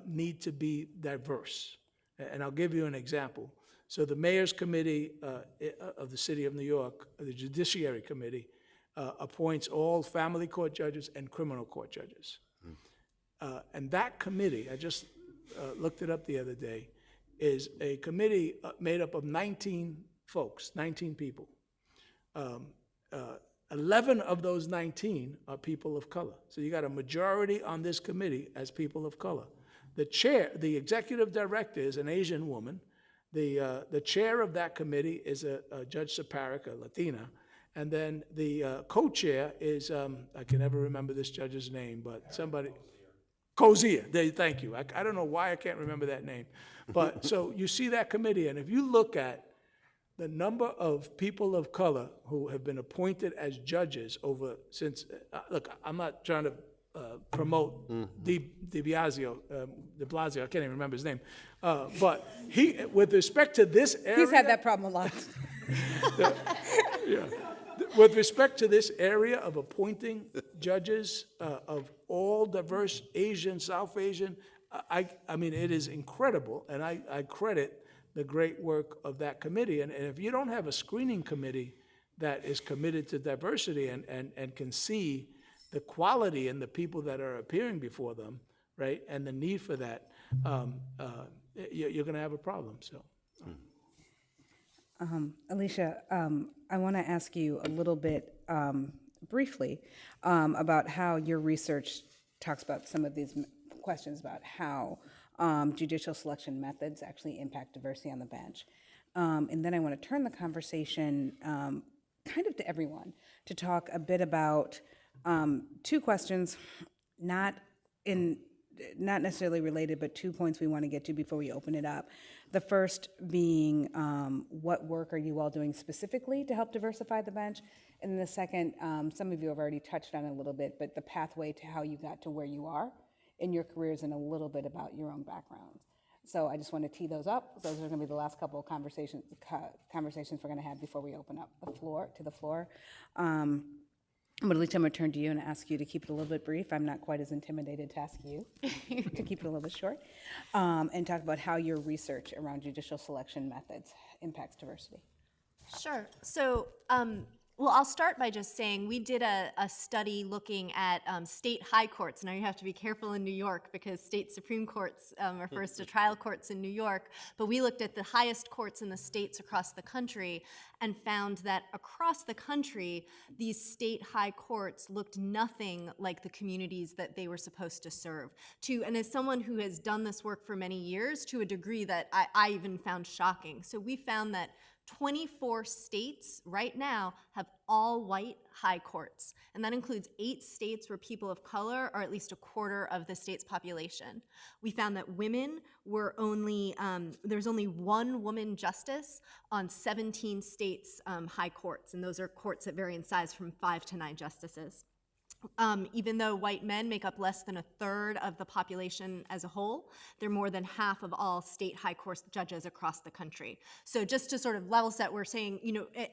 need to be diverse. And I'll give you an example. So the Mayor's Committee of the City of New York, the Judiciary Committee, appoints all family court judges and criminal court judges. And that committee, I just looked it up the other day, is a committee made up of 19 folks, 19 people. 11 of those 19 are people of color. So you got a majority on this committee as people of color. The chair, the executive director is an Asian woman. The chair of that committee is a Judge Saparik, a Latina. And then the co-chair is, I can never remember this judge's name, but somebody, Cozier, thank you. I don't know why I can't remember that name. But so you see that committee, and if you look at the number of people of color who have been appointed as judges since, look, I'm not trying to promote de Blasio, I can't even remember his name. But with respect to this area. He's had that problem a lot. With respect to this area of appointing judges of all diverse Asian, South Asian, I mean, it is incredible, and I credit the great work of that committee. And if you don't have a screening committee that is committed to diversity and can see the quality in the people that are appearing before them, right, and the need for that, you're going to have a problem. So, Alicia, I want to ask you a little bit briefly about how your research talks about some of these questions about how judicial selection methods actually impact diversity on the bench. And then I want to turn the conversation kind of to everyone to talk a bit about two questions, not necessarily related, but 2 points we want to get to before we open it up. The first being, what work are you all doing specifically to help diversify the bench? And then the second, some of you have already touched on it a little bit, but the pathway to how you got to where you are in your careers and a little bit about your own backgrounds. So I just want to tee those up. Those are going to be the last couple of conversations we're going to have before we open up the floor. But Alicia, I'm going to turn to you and ask you to keep it a little bit brief. I'm not quite as intimidated to ask you to keep it a little bit short, and talk about how your research around judicial selection methods impacts diversity. Sure. So Well, I'll start by just saying we did a study looking at state high courts. Now, you have to be careful in New York because state Supreme Courts refers to trial courts in New York. But we looked at the highest courts in the states across the country and found that across the country, these state high courts looked nothing like the communities that they were supposed to serve. And as someone who has done this work for many years, to a degree that I even found shocking. So we found that 24 states right now have all white high courts, and that includes 8 states where people of color are at least a quarter of the state's population. We found that women were there's only 1 woman justice on 17 states' high courts, and those are courts that vary in size from 5 to 9 justices. Even though white men make up less than a third of the population as a whole, they're more than half of all state high court judges across the country. So just to sort of level set, we're saying,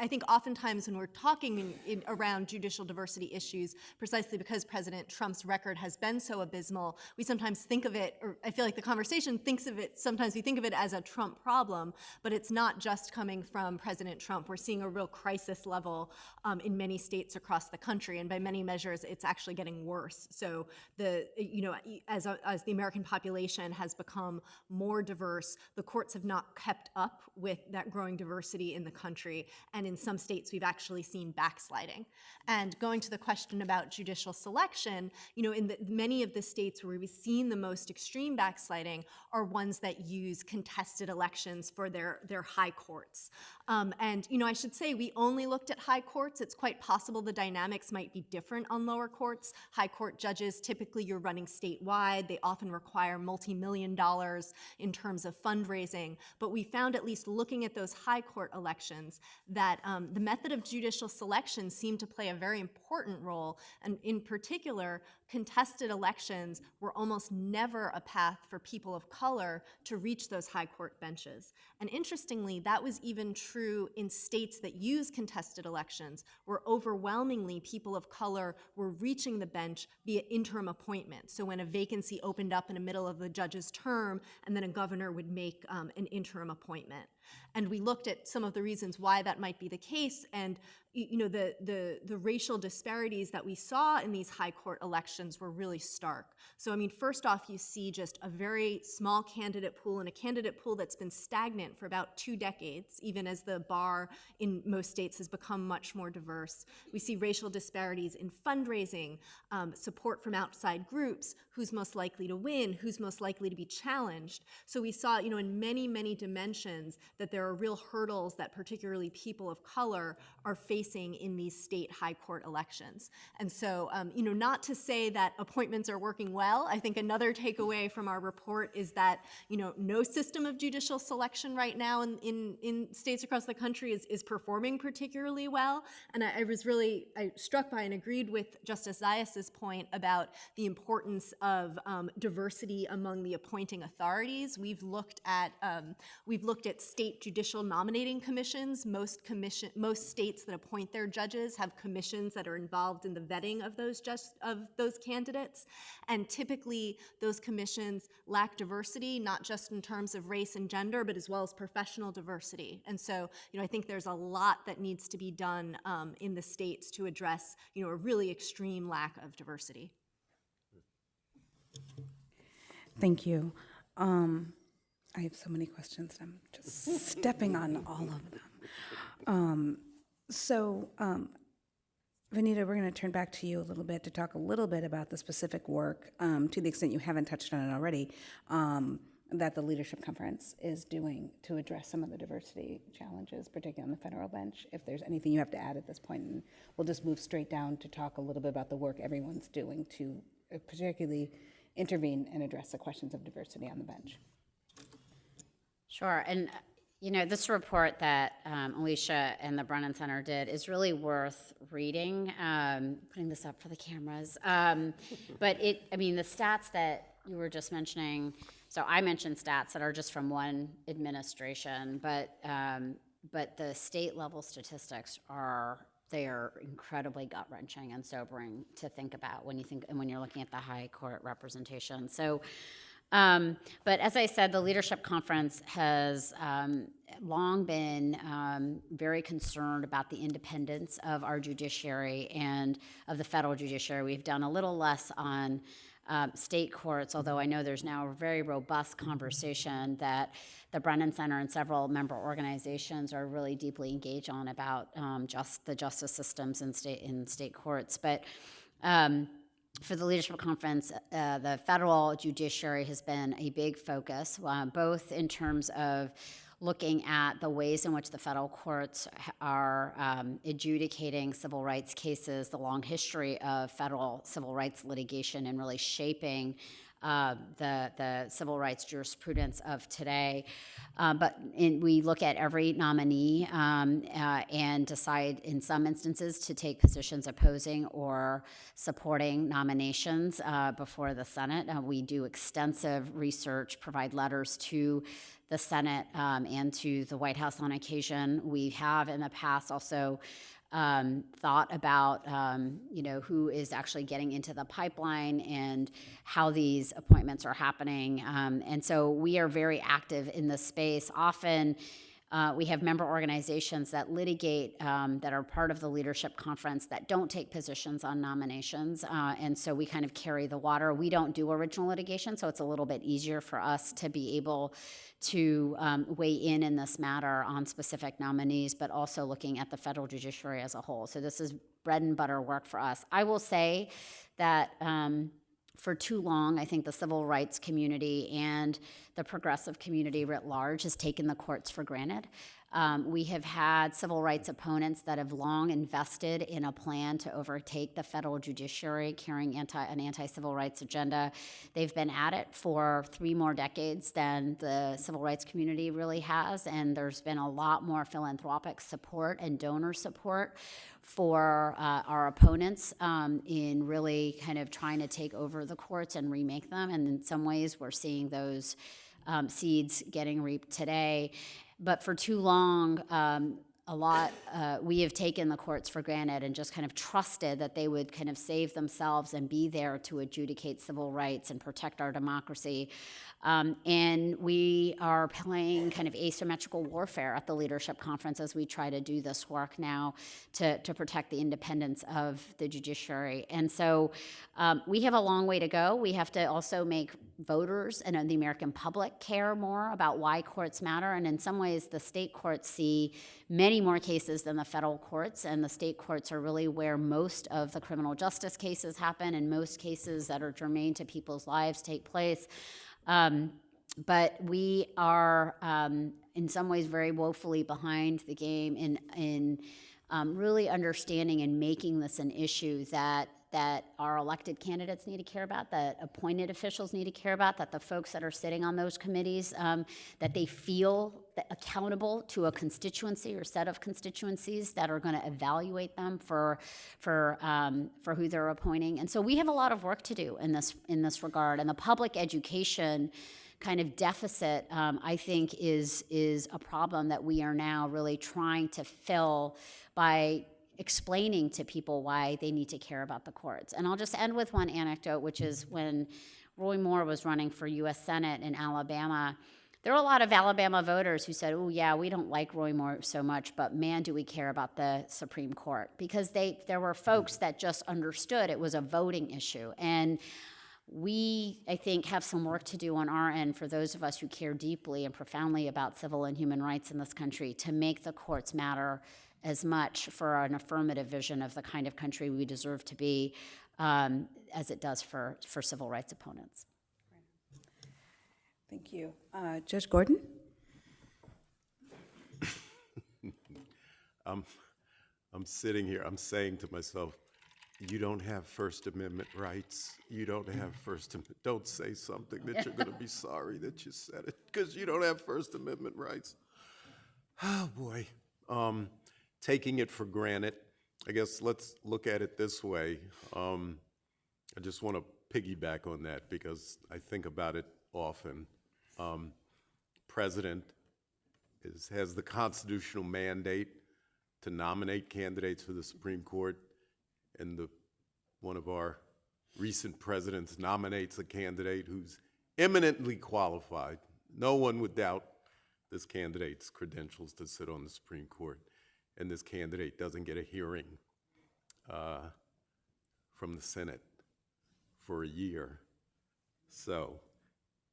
I think oftentimes when we're talking around judicial diversity issues, precisely because President Trump's record has been so abysmal, we sometimes think of it, or I feel like the conversation thinks of it, sometimes we think of it as a Trump problem, but it's not just coming from President Trump. We're seeing a real crisis level in many states across the country, and by many measures, it's actually getting worse. So as the American population has become more diverse, the courts have not kept up with that growing diversity in the country. And in some states, we've actually seen backsliding. And going to the question about judicial selection, in many of the states where we've seen the most extreme backsliding are ones that use contested elections for their high courts. And I should say we only looked at high courts. It's quite possible the dynamics might be different on lower courts. High court judges, typically you're running statewide. They often require multi-million dollars in terms of fundraising. But we found, at least looking at those high court elections, that the method of judicial selection seemed to play a very important role. And in particular, contested elections were almost never a path for people of color to reach those high court benches. And interestingly, that was even true in states that use contested elections, where overwhelmingly people of color were reaching the bench via interim appointment. So when a vacancy opened up in the middle of the judge's term, and then a governor would make an interim appointment. And we looked at some of the reasons why that might be the case, and the racial disparities that we saw in these high court elections were really stark. So first off, you see just a very small candidate pool, and a candidate pool that's been stagnant for about 2 decades, even as the bar in most states has become much more diverse. We see racial disparities in fundraising, support from outside groups, who's most likely to win, who's most likely to be challenged. So we saw, in many, many dimensions, that there are real hurdles that particularly people of color are facing in these state high court elections. And so, not to say that appointments are working well. I think another takeaway from our report is that, no system of judicial selection right now in states across the country is performing particularly well. And I was really struck by and agreed with Justice Zayas's point about the importance of diversity among the appointing authorities. We've looked at state judicial nominating commissions. Most states that appoint their judges have commissions that are involved in the vetting of those candidates. And typically, those commissions lack diversity, not just in terms of race and gender, but as well as professional diversity. And so, I think there's a lot that needs to be done in the states to address, a really extreme lack of diversity. Thank you. I have so many questions. I'm just stepping on all of them. Vanita, we're going to turn back to you a little bit to talk a little bit about the specific work, to the extent you haven't touched on it already, that the Leadership Conference is doing to address some of the diversity challenges, particularly on the federal bench. If there's anything you have to add at this point, and we'll just move straight down to talk a little bit about the work everyone's doing to particularly intervene and address the questions of diversity on the bench. Sure, and this report that Alicia and the Brennan Center did is really worth reading. Putting this up for the cameras, but the stats that you were just mentioning. So I mentioned stats that are just from one administration, but the state level statistics are incredibly gut-wrenching and sobering to think about when you're looking at the high court representation. So But as I said, the Leadership Conference has long been very concerned about the independence of our judiciary and of the federal judiciary. We've done a little less on state courts, although I know there's now a very robust conversation that the Brennan Center and several member organizations are really deeply engaged on about just the justice systems in state courts. But for the Leadership Conference, the federal judiciary has been a big focus, both in terms of looking at the ways in which the federal courts are adjudicating civil rights cases, the long history of federal civil rights litigation, and really shaping the civil rights jurisprudence of today. We look at every nominee and decide in some instances to take positions opposing or supporting nominations before the Senate. We do extensive research, provide letters to the Senate and to the White House on occasion. We have in the past also thought about who is actually getting into the pipeline and how these appointments are happening. And so we are very active in this space. Often we have member organizations that litigate, that are part of the Leadership Conference, that don't take positions on nominations. And so we kind of carry the water. We don't do original litigation, so it's a little bit easier for us to be able to weigh in this matter on specific nominees, but also looking at the federal judiciary as a whole. So this is bread and butter work for us. I will say that for too long, I think the civil rights community and the progressive community writ large has taken the courts for granted. We have had civil rights opponents that have long invested in a plan to overtake the federal judiciary, carrying an anti-civil rights agenda. They've been at it for 3 more decades than the civil rights community really has, and there's been a lot more philanthropic support and donor support for our opponents in really kind of trying to take over the courts and remake them. And in some ways, we're seeing those seeds getting reaped today. But for too long, we have taken the courts for granted and just kind of trusted that they would kind of save themselves and be there to adjudicate civil rights and protect our democracy. And we are playing kind of asymmetrical warfare at the Leadership Conference as we try to do this work now to protect the independence of the judiciary. And so we have a long way to go. We have to also make voters and the American public care more about why courts matter. And in some ways, the state courts see many more cases than the federal courts, and the state courts are really where most of the criminal justice cases happen and most cases that are germane to people's lives take place. But we are, in some ways, very woefully behind the game in really understanding and making this an issue that our elected candidates need to care about, that appointed officials need to care about, that the folks that are sitting on those committees, that they feel accountable to a constituency or set of constituencies that are going to evaluate them for who they're appointing. And so we have a lot of work to do in this regard. And the public education kind of deficit, I think, is a problem that we are now really trying to fill by explaining to people why they need to care about the courts. And I'll just end with one anecdote, which is when Roy Moore was running for U.S. Senate in Alabama, there were a lot of Alabama voters who said, oh, yeah, we don't like Roy Moore so much, but man, do we care about the Supreme Court. Because there were folks that just understood it was a voting issue. And we, I think, have some work to do on our end for those of us who care deeply and profoundly about civil and human rights in this country to make the courts matter as much for an affirmative vision of the kind of country we deserve to be as it does for civil rights opponents. Thank you. Judge Gordon? I'm sitting here, I'm saying to myself, you don't have First Amendment rights. You don't have First Amendment. Don't say something that you're going to be sorry that you said it, because you don't have First Amendment rights. Oh, boy. Taking it for granted, I guess let's look at it this way. I just want to piggyback on that because I think about it often. President has the constitutional mandate to nominate candidates for the Supreme Court, and one of our recent presidents nominates a candidate who's eminently qualified. No one would doubt this candidate's credentials to sit on the Supreme Court, and this candidate doesn't get a hearing from the Senate for a year. So,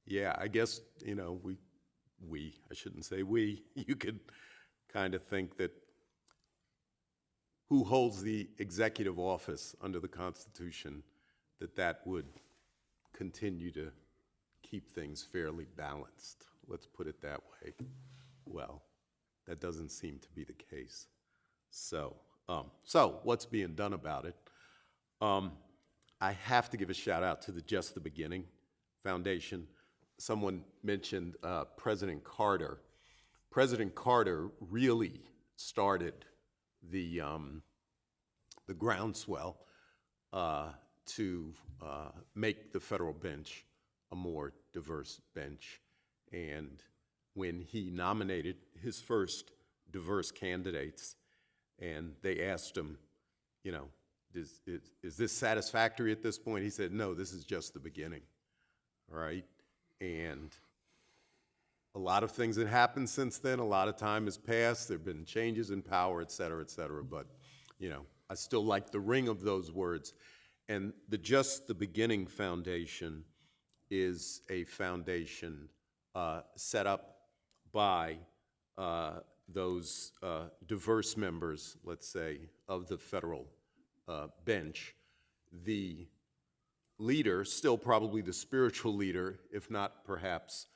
yeah, I guess, you know, I shouldn't say we, you could kind of think that who holds the executive office under the Constitution, that would continue to keep things fairly balanced. Let's put it that way. Well, that doesn't seem to be the case. So what's being done about it? I have to give a shout out to the Just the Beginning Foundation. Someone mentioned President Carter. President Carter really started the groundswell to make the federal bench a more diverse bench. And when he nominated his first diverse candidates, and they asked him, you know, is this satisfactory at this point? He said, no, this is just the beginning, all right? And a lot of things have happened since then. A lot of time has passed. There have been changes in power, et cetera, but, you know, I still like the ring of those words. And the Just the Beginning Foundation is a foundation set up by those diverse members, let's say, of the federal bench. The leader, still probably the spiritual leader, if not perhaps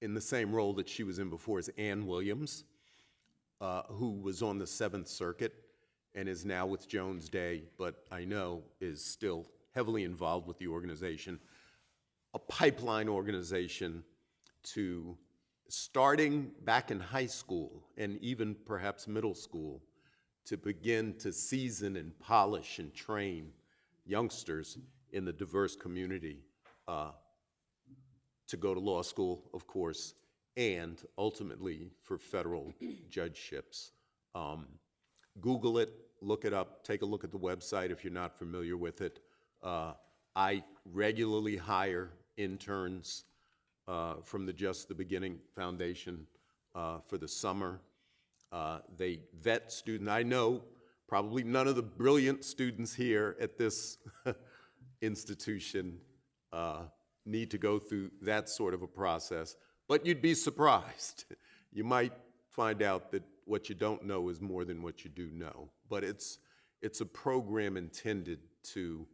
in the same role that she was in before, is Ann Williams, who was on the Seventh Circuit and is now with Jones Day, but I know is still heavily involved with the organization. A pipeline organization to starting back in high school and even perhaps middle school to begin to season and polish and train youngsters in the diverse community to go to law school, of course, and ultimately for federal judgeships. Google it, look it up, take a look at the website if you're not familiar with it. I regularly hire interns from the Just the Beginning Foundation for the summer. They vet students. I know probably none of the brilliant students here at this institution need to go through that sort of a process, but you'd be surprised. You might find out that what you don't know is more than what you do know, but it's a program intended to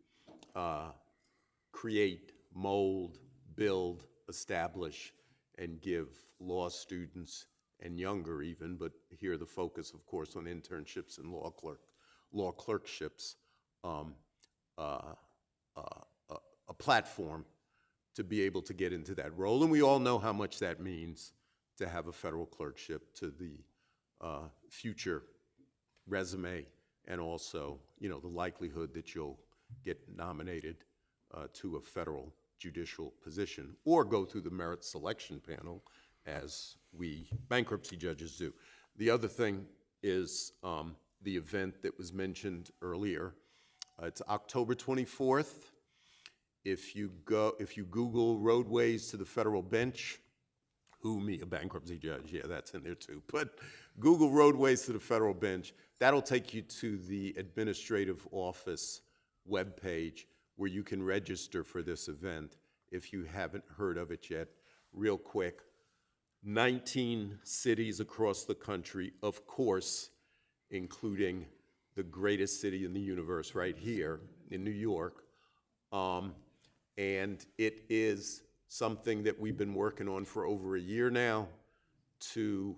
create, mold, build, establish, and give law students and younger even, but here the focus, of course, on internships and law clerkships, a platform to be able to get into that role. And we all know how much that means to have a federal clerkship to the future resume, and also, you know, the likelihood that you'll get nominated to a federal judicial position or go through the merit selection panel as we bankruptcy judges do. The other thing is the event that was mentioned earlier. It's October 24th. If you Google roadways to the federal bench, me, a bankruptcy judge, yeah, that's in there too. But Google roadways to the federal bench. That'll take you to the administrative office webpage where you can register for this event if you haven't heard of it yet. Real quick, 19 cities across the country, of course, including the greatest city in the universe right here in New York. And it is something that we've been working on for over a year now to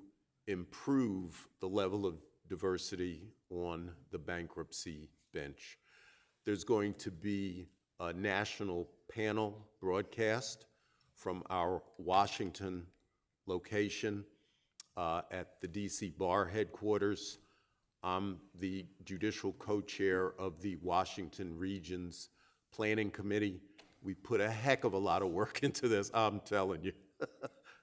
improve the level of diversity on the bankruptcy bench. There's going to be a national panel broadcast from our Washington location at the DC Bar headquarters. I'm the judicial co-chair of the Washington Region's Planning Committee. We put a heck of a lot of work into this, I'm telling you.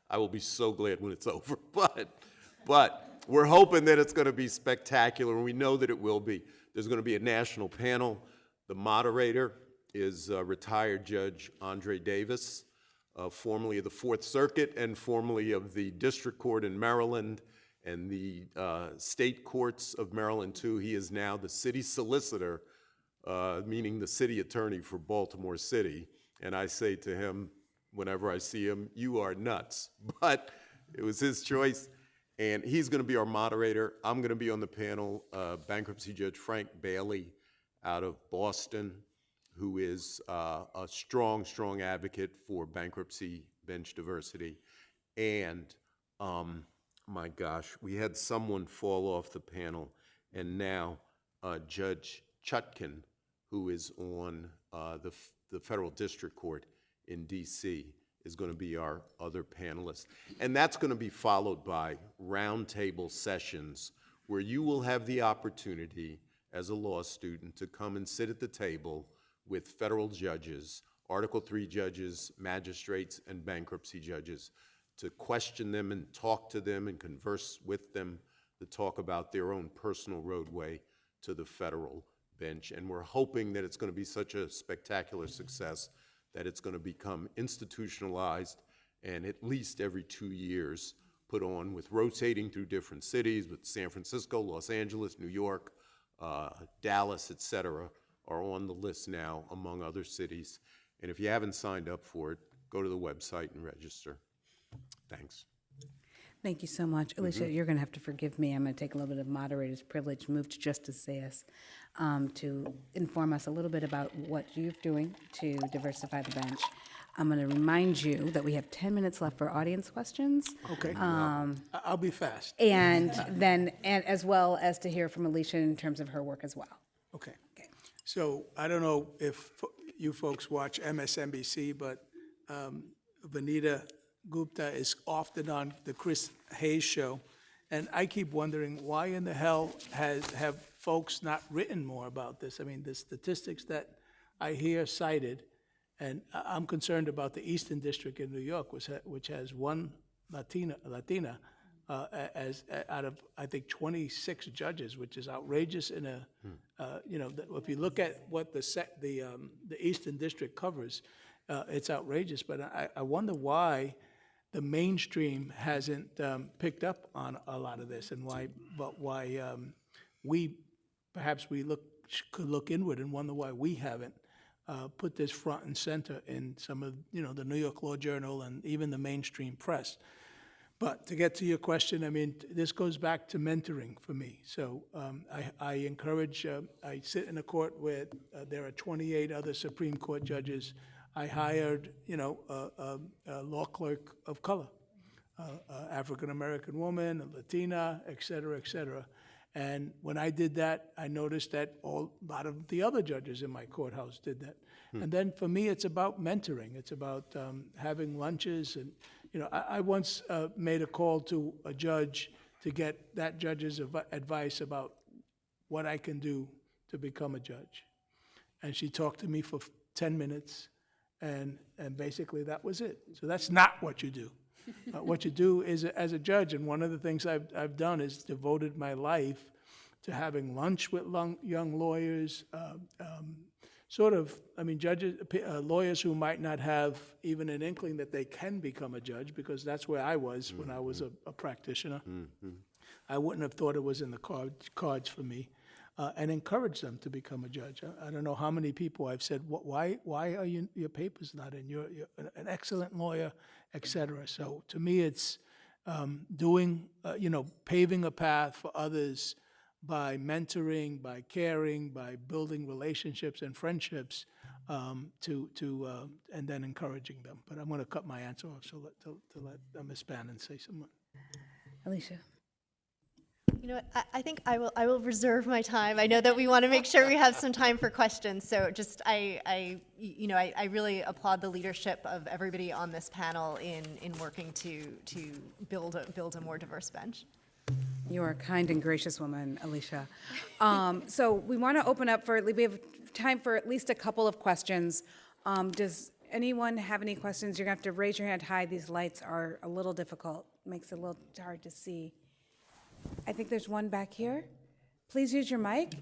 I will be so glad when it's over. But we're hoping that it's going to be spectacular, and we know that it will be. There's going to be a national panel. The moderator is retired Judge Andre Davis, formerly of the Fourth Circuit and formerly of the District Court in Maryland and the state courts of Maryland, too. He is now the city solicitor, meaning the city attorney for Baltimore City. And I say to him, whenever I see him, you are nuts. But it was his choice. And he's going to be our moderator. I'm going to be on the panel. Bankruptcy Judge Frank Bailey out of Boston, who is a strong, strong advocate for bankruptcy bench diversity. And my gosh, we had someone fall off the panel, and now Judge Chutkin, who is on the Federal District Court in D.C., is going to be our other panelist. And that's going to be followed by roundtable sessions where you will have the opportunity as a law student to come and sit at the table with federal judges, Article III judges, magistrates, and bankruptcy judges, to question them and talk to them and converse with them, to talk about their own personal roadway to the federal bench. And we're hoping that it's going to be such a spectacular success that it's going to become institutionalized and at least every 2 years put on, with rotating through different cities, with San Francisco, Los Angeles, New York, Dallas, et cetera, are on the list now, among other cities. And if you haven't signed up for it, go to the website and register. Thanks. Thank you so much. Alicia, you're going to have to forgive me. I'm going to take a little bit of moderator's privilege, move to Justice Zayas, to inform us a little bit about what you're doing to diversify the bench. I'm going to remind you that we have 10 minutes left for audience questions. Okay. I'll be fast. And then, and as well as to hear from Alicia in terms of her work as well. Okay. So I don't know if you folks watch MSNBC, but Vanita Gupta is often on the Chris Hayes show, and I keep wondering why in the hell have folks not written more about this? I mean, the statistics that I hear cited, and I'm concerned about the Eastern District in New York, which has one Latina as out of, I think, 26 judges, which is outrageous. In a if you look at what the Eastern District covers, it's outrageous. But I wonder why the mainstream hasn't picked up on a lot of this, and why we could look inward and wonder why we haven't put this front and center in some of the New York Law Journal and even the mainstream press. But to get to your question, I mean, this goes back to mentoring for me. So I encourage, I sit in a court where there are 28 other Supreme Court judges. I hired, a law clerk of color, African-American woman, a Latina, et cetera, et cetera. And when I did that, I noticed that a lot of the other judges in my courthouse did that. And then for me, it's about mentoring. It's about having lunches. And, I once made a call to a judge to get that judge's advice about what I can do to become a judge. And she talked to me for 10 minutes. And basically that was it. So that's not what you do. What you do is, as a judge, and one of the things I've done is devoted my life to having lunch with young lawyers, judges, lawyers who might not have even an inkling that they can become a judge, because that's where I was when I was a practitioner. I wouldn't have thought it was in the cards for me. And encourage them to become a judge. I don't know how many people I've said, why are your papers not in? You're an excellent lawyer, et cetera. So to me, it's paving a path for others by mentoring, by caring, by building relationships and friendships, and then encouraging them. But I'm going to cut my answer off to let Ms. Bannon say something. Alicia. I think I will reserve my time. I know that we want to make sure we have some time for questions. So just I really applaud the leadership of everybody on this panel in working to build a more diverse bench. You are a kind and gracious woman, Alicia. So we want to open up we have time for at least a couple of questions. Does anyone have any questions? You're going to have to raise your hand high. These lights are a little difficult. Makes it a little hard to see. I think there's one back here. Please use your mic.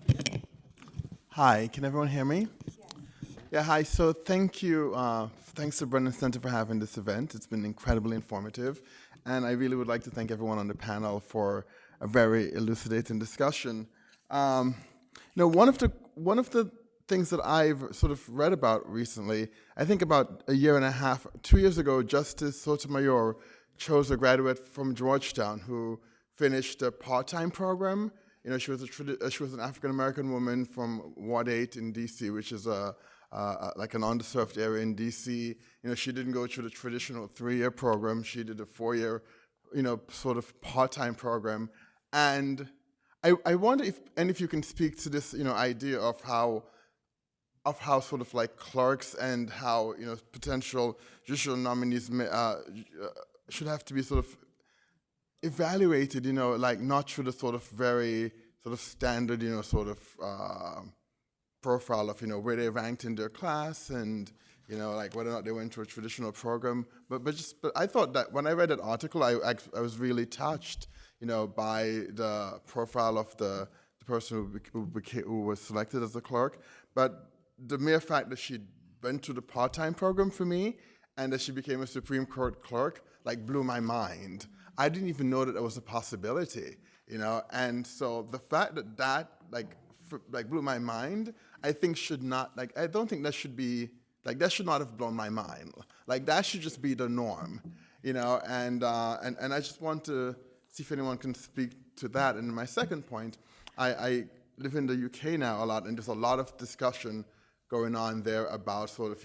Hi, can everyone hear me? Yeah, hi. So thank you. Thanks to Brennan Center for having this event. It's been incredibly informative. And I really would like to thank everyone on the panel for a very elucidating discussion. One of the things that I've sort of read about recently, I think about a year and a half, 2 years ago, Justice Sotomayor chose a graduate from Georgetown who finished a part-time program. She was an African-American woman from Ward 8 in D.C., which is like an underserved area in D.C. She didn't go through the traditional 3-year program. She did a 4-year, sort of part-time program. And I wonder if you can speak to this, idea of how sort of like clerks and how, potential judicial nominees should have to be sort of evaluated, like not through the sort of very sort of standard, sort of profile of, where they ranked in their class and, like whether or not they went through a traditional program. But I thought that when I read that article, I was really touched, by the profile of the person who was selected as a clerk. But the mere fact that she went through the part-time program for me and that she became a Supreme Court clerk, like blew my mind. I didn't even know that was a possibility, and so the fact that blew my mind, I think should not, I don't think that should be, that should not have blown my mind. That should just be the norm, and I just want to see if anyone can speak to that. And my second point, I live in the UK now a lot, and there's a lot of discussion going on there about sort of,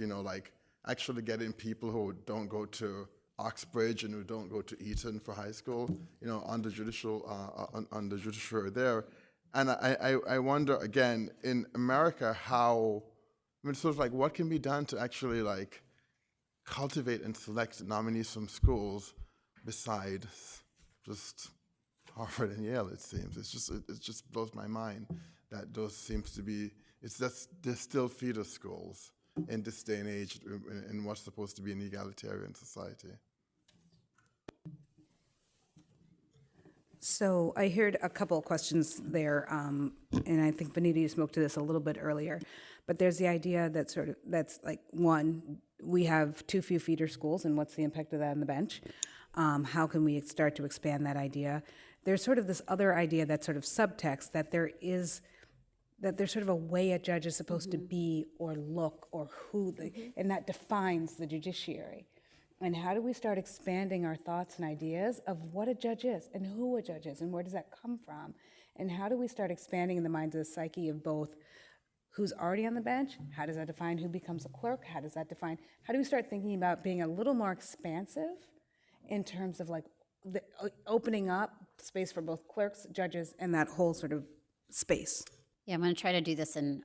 actually getting people who don't go to Oxbridge and who don't go to Eton for high school, on the judiciary there. And I wonder, again, in America, sort of what can be done to actually cultivate and select nominees from schools besides just Harvard and Yale, it seems. It just blows my mind that those seems to be, they're still feeder schools in this day and age in what's supposed to be an egalitarian society. So I heard a couple of questions there, and I think Vanita, you spoke to this a little bit earlier, but there's the idea that that's like, one, we have too few feeder schools, and what's the impact of that on the bench? How can we start to expand that idea? There's sort of this other idea that's sort of subtext, that there's sort of a way a judge is supposed to be or look or who, and that defines the judiciary. And how do we start expanding our thoughts and ideas of what a judge is and who a judge is and where does that come from? And how do we start expanding in the minds of the psyche of both who's already on the bench, how does that define who becomes a clerk, how do we start thinking about being a little more expansive in terms of opening up space for both clerks, judges, and that whole sort of space? Yeah, I'm going to try to do this in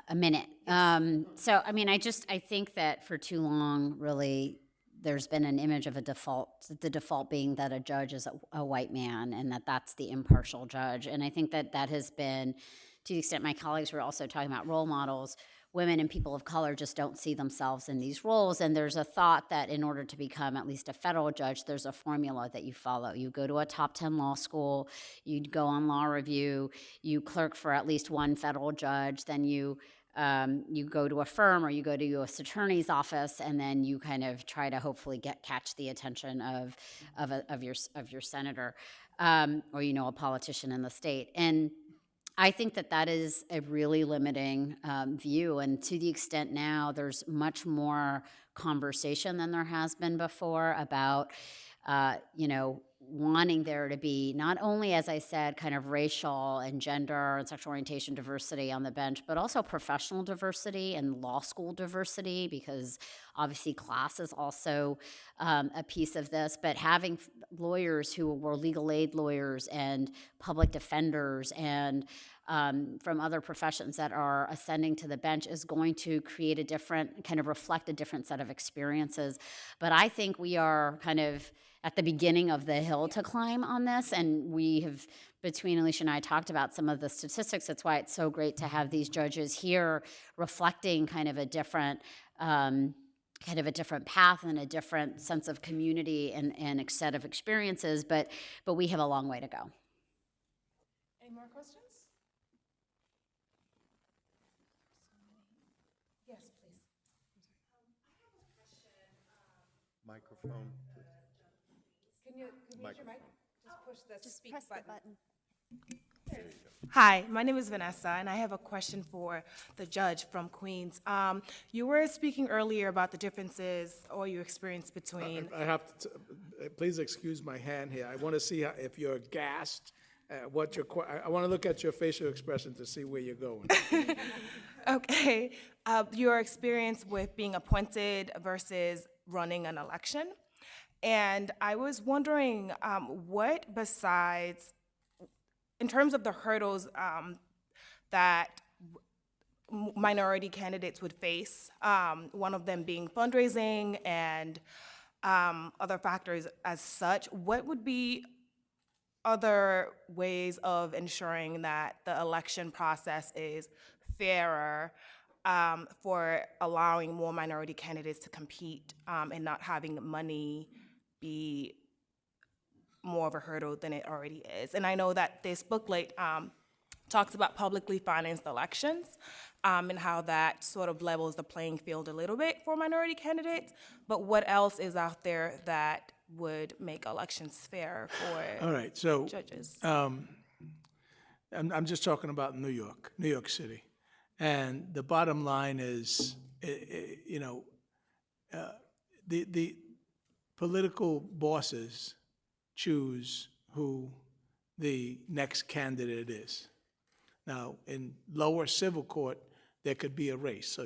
a minute. So, I think that for too long, really, there's been an image of the default being that a judge is a white man and that's the impartial judge. And I think that has been, to the extent my colleagues were also talking about role models, women and people of color just don't see themselves in these roles. And there's a thought that in order to become at least a federal judge, there's a formula that you follow. You go to a top 10 law school, you go on law review, you clerk for at least one federal judge, then you go to a firm or you go to a U.S. attorney's office, and then you kind of try to hopefully catch the attention of your senator or a politician in the state. And I think that is a really limiting view, and to the extent now there's much more conversation than there has been before about wanting there to be not only, as I said, kind of racial and gender and sexual orientation diversity on the bench, but also professional diversity and law school diversity, because obviously class is also a piece of this, but having lawyers who were legal aid lawyers and public defenders and from other professions that are ascending to the bench is going to create reflect a different set of experiences. But I think we are kind of at the beginning of the hill to climb on this, and we have, between Alicia and I, talked about some of the statistics. That's why it's so great to have these judges here reflecting kind of a different path and a different sense of community and a set of experiences, but we have a long way to go. Any more questions? Yes, please. Can you use your mic? Just push the speak Press the button. button. Hi, my name is Vanessa, and I have a question for the judge from Queens. You were speaking earlier about the differences or your experience between. I have to, please excuse my hand here. I want to see if you're gassed, what your, I want to look at your facial expression to see where you're going. Okay, your experience with being appointed versus running an election. And I was wondering what besides, in terms of the hurdles that minority candidates would face, one of them being fundraising and other factors as such, what would be other ways of ensuring that the election process is fairer for allowing more minority candidates to compete and not having money be more of a hurdle than it already is? And I know that this booklet talks about publicly financed elections and how that sort of levels the playing field a little bit for minority candidates, but what else is out there that would make elections fair for All right, so judges? I'm just talking about New York City. And the bottom line is, the political bosses choose who the next candidate is. Now, in lower civil court, there could be a race. So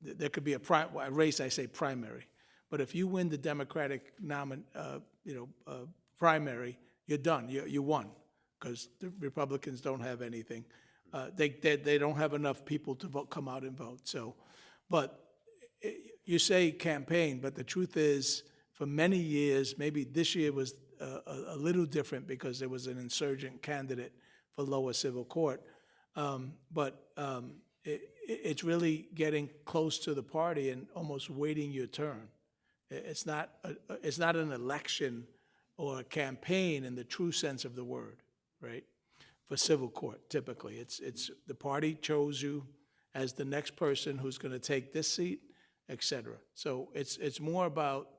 there could be a race, I say primary. But if you win the Democratic primary, you're done. You won, because the Republicans don't have anything. They don't have enough people to come out and vote. So, but you say campaign, but the truth is, for many years, maybe this year was a little different because there was an insurgent candidate for lower civil court. It's really getting close to the party and almost waiting your turn. It's not an election or a campaign in the true sense of the word, right? For civil court, typically, it's the party chose you as the next person who's going to take this seat, et cetera. So it's more about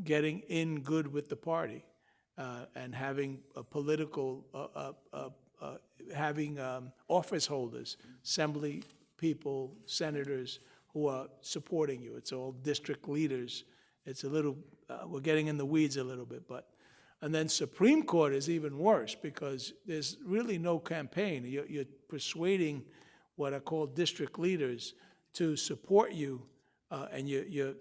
getting in good with the party and having a political, having office holders, assembly people, senators who are supporting you. It's all district leaders. It's a little, we're getting in the weeds a little bit, but. And then Supreme Court is even worse because there's really no campaign. You're persuading what are called district leaders to support you, and you're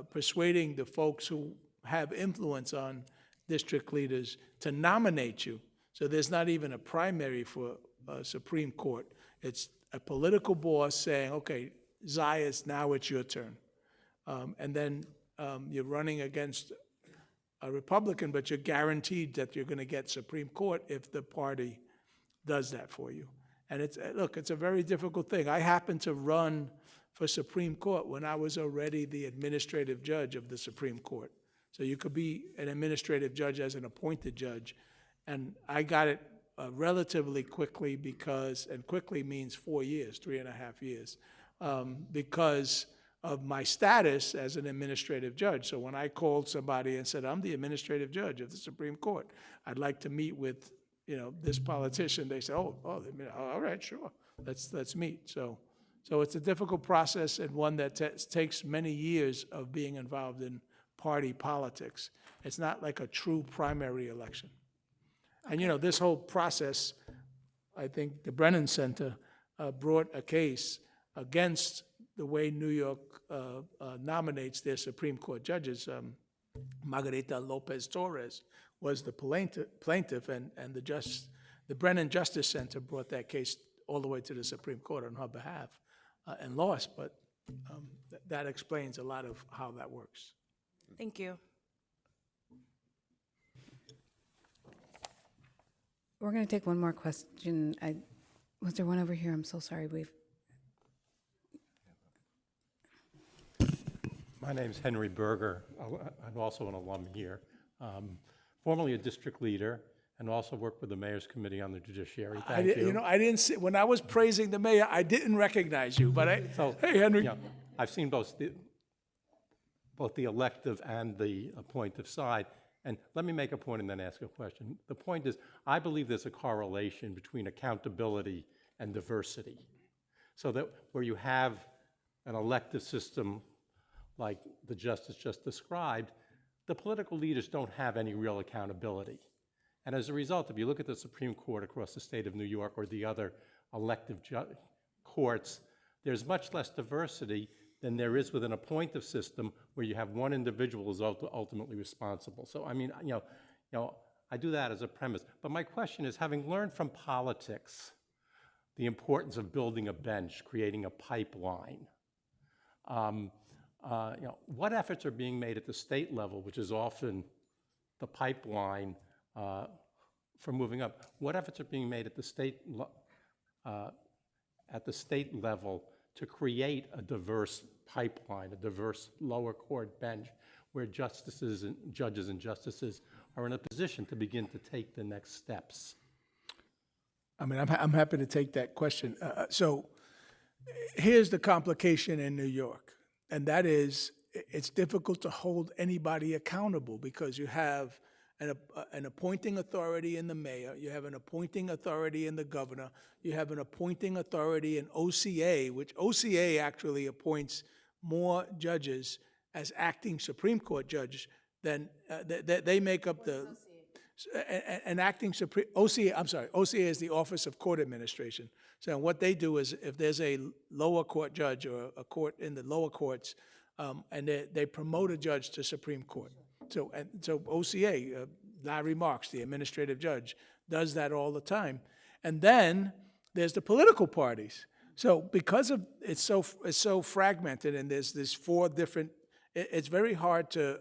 persuading the folks who have influence on district leaders to nominate you. So there's not even a primary for Supreme Court. It's a political boss saying, okay, Zayas, now it's your turn. And then you're running against a Republican, but you're guaranteed that you're going to get Supreme Court if the party does that for you. And it's a very difficult thing. I happened to run for Supreme Court when I was already the administrative judge of the Supreme Court. So you could be an administrative judge as an appointed judge. And I got it relatively quickly because, and quickly means 4 years, 3.5 years, because of my status as an administrative judge. So when I called somebody and said, I'm the administrative judge of the Supreme Court, I'd like to meet with, this politician, they said, oh, all right, sure, let's meet. So it's a difficult process and one that takes many years of being involved in party politics. It's not like a true primary election. Okay. And this whole process, I think the Brennan Center brought a case against the way New York nominates their Supreme Court judges. Margarita Lopez-Torres was the plaintiff, and the Brennan Justice Center brought that case all the way to the Supreme Court on her behalf and lost, but that explains a lot of how that works. Thank you. We're going to take one more question. Was there one over here? I'm so sorry. My name's Henry Berger. I'm also an alum here. Formerly a district leader, and also worked with the Mayor's Committee on the Judiciary. Thank you. I didn't see, when I was praising the mayor, I didn't recognize you, but hey, Henry. Yeah, I've seen both. both the elective and the appointive side. And let me make a point and then ask a question. The point is, I believe there's a correlation between accountability and diversity. So that where you have an elective system like the justice just described, the political leaders don't have any real accountability. And as a result, if you look at the Supreme Court across the state of New York or the other elective courts, there's much less diversity than there is with an appointive system where you have one individual who's ultimately responsible. So, I mean, I do that as a premise. But my question is, having learned from politics the importance of building a bench, creating a pipeline, what efforts are being made at the state level, which is often the pipeline for moving up? What efforts are being made at the state level to create a diverse pipeline, a diverse lower court bench, where justices and judges and justices are in a position to begin to take the next steps? I mean, I'm happy to take that question. So here's the complication in New York, and that is it's difficult to hold anybody accountable because you have an appointing authority in the mayor, you have an appointing authority in the governor, you have an appointing authority in OCA, which OCA actually appoints more judges as acting Supreme Court judges than they make up the an acting Supreme OCA. I'm sorry, OCA is the Office of Court Administration. So what they do is, if there's a lower court judge or a court in the lower courts, and they promote a judge to Supreme Court. So OCA, Larry Marks, the administrative judge, does that all the time. And then there's the political parties. So because of it's so fragmented, and there's 4 different, it's very hard to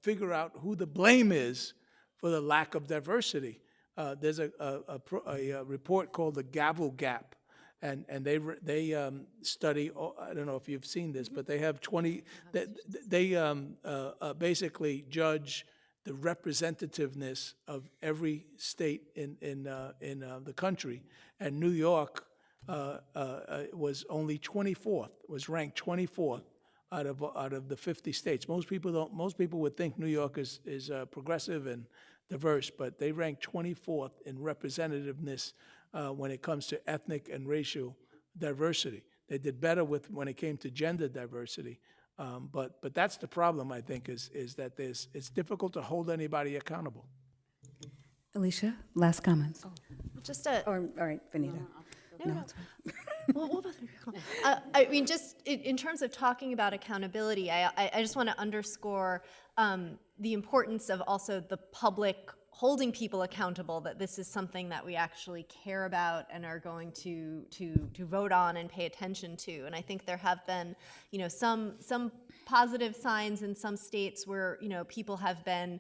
figure out who the blame is for the lack of diversity. There's a report called the Gavel Gap, and they study. I don't know if you've seen this, but they have 20. They basically judge the representativeness of every state in the country, and New York was only 24th. Was ranked 24th out of the 50 states. Most people would think New York is progressive and diverse, but they rank 24th in representativeness when it comes to ethnic and racial diversity. They did better when it came to gender diversity, but that's the problem. I think is that it's difficult to hold anybody accountable. Alicia, last comments. Just All right, Vanita. No. Well, what about I mean, just in terms of talking about accountability, I just want to underscore the importance of also the public holding people accountable, that this is something that we actually care about and are going to vote on and pay attention to. And I think there have been, some positive signs in some states where, people have been,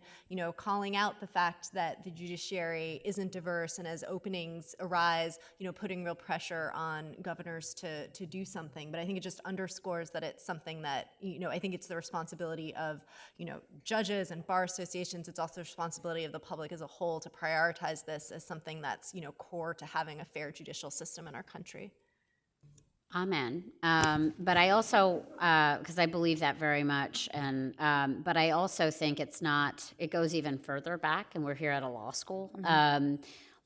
calling out the fact that the judiciary isn't diverse, and as openings arise, putting real pressure on governors to do something. But I think it just underscores that it's something that, I think it's the responsibility of, judges and bar associations. It's also the responsibility of the public as a whole to prioritize this as something that's, core to having a fair judicial system in our country. Amen. But I also, because I believe that very much, and but I also think it goes even further back, and we're here at a law school.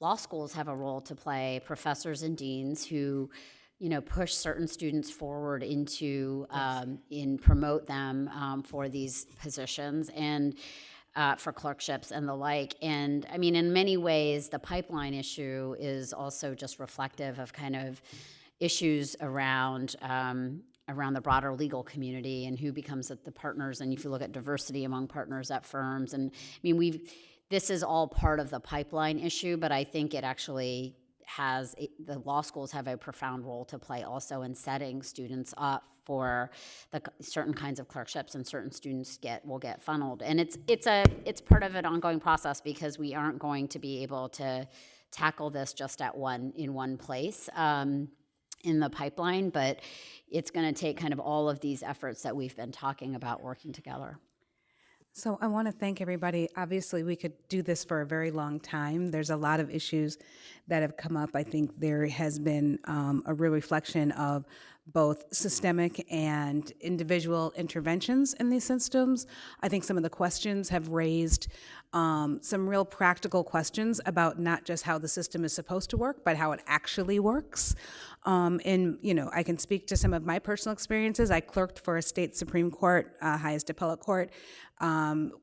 Law schools have a role to play, professors and deans who, push certain students forward into, promote them for these positions, and for clerkships and the like. And I mean, in many ways, the pipeline issue is also just reflective of kind of issues around the broader legal community and who becomes the partners. And if you look at diversity among partners at firms, and I mean, this is all part of the pipeline issue, but I think it actually the law schools have a profound role to play also in setting students up for the certain kinds of clerkships, and certain students will get funneled. And it's part of an ongoing process, because we aren't going to be able to tackle this just in one place. In the pipeline, but it's going to take kind of all of these efforts that we've been talking about working together. So I want to thank everybody. Obviously, we could do this for a very long time. There's a lot of issues that have come up. I think there has been a real reflection of both systemic and individual interventions in these systems. I think some of the questions have raised some real practical questions about not just how the system is supposed to work, but how it actually works. And, you know, I can speak to some of my personal experiences. I clerked for a state Supreme Court, highest appellate court,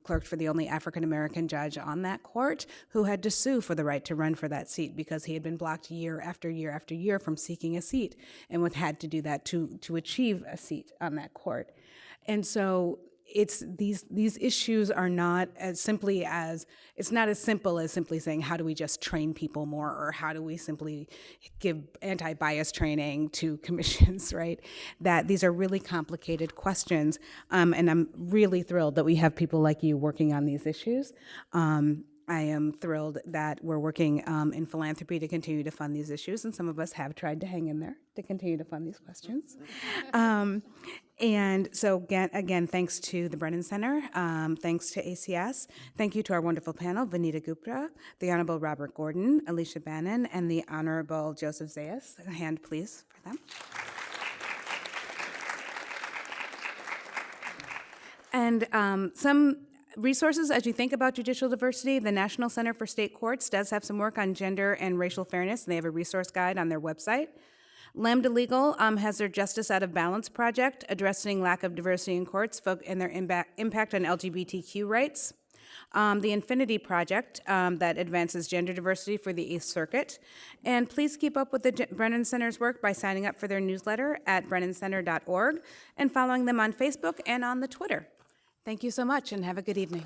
clerked for the only African-American judge on that court who had to sue for the right to run for that seat because he had been blocked year after year after year from seeking a seat and had to do that to achieve a seat on that court. And so it's these issues are not as simply as, it's not as simple as simply saying, how do we just train people more, or how do we simply give anti-bias training to commissions, right? That these are really complicated questions, and I'm really thrilled that we have people like you working on these issues. I am thrilled that we're working in philanthropy to continue to fund these issues, and some of us have tried to hang in there to continue to fund these questions. And so again, thanks to the Brennan Center, thanks to ACS, thank you to our wonderful panel, Vanita Gupta, the Honorable Robert Gordon, Alicia Bannon, and the Honorable Joseph Zayas. A hand, please, for them. And some resources as you think about judicial diversity. The National Center for State Courts does have some work on gender and racial fairness, and they have a resource guide on their website. Lambda Legal has their Justice Out of Balance project addressing lack of diversity in courts and their impact on LGBTQ rights. The Infinity Project that advances gender diversity for the Eighth Circuit. And please keep up with the Brennan Center's work by signing up for their newsletter at brennancenter.org and following them on Facebook and on the Twitter. Thank you so much, and have a good evening.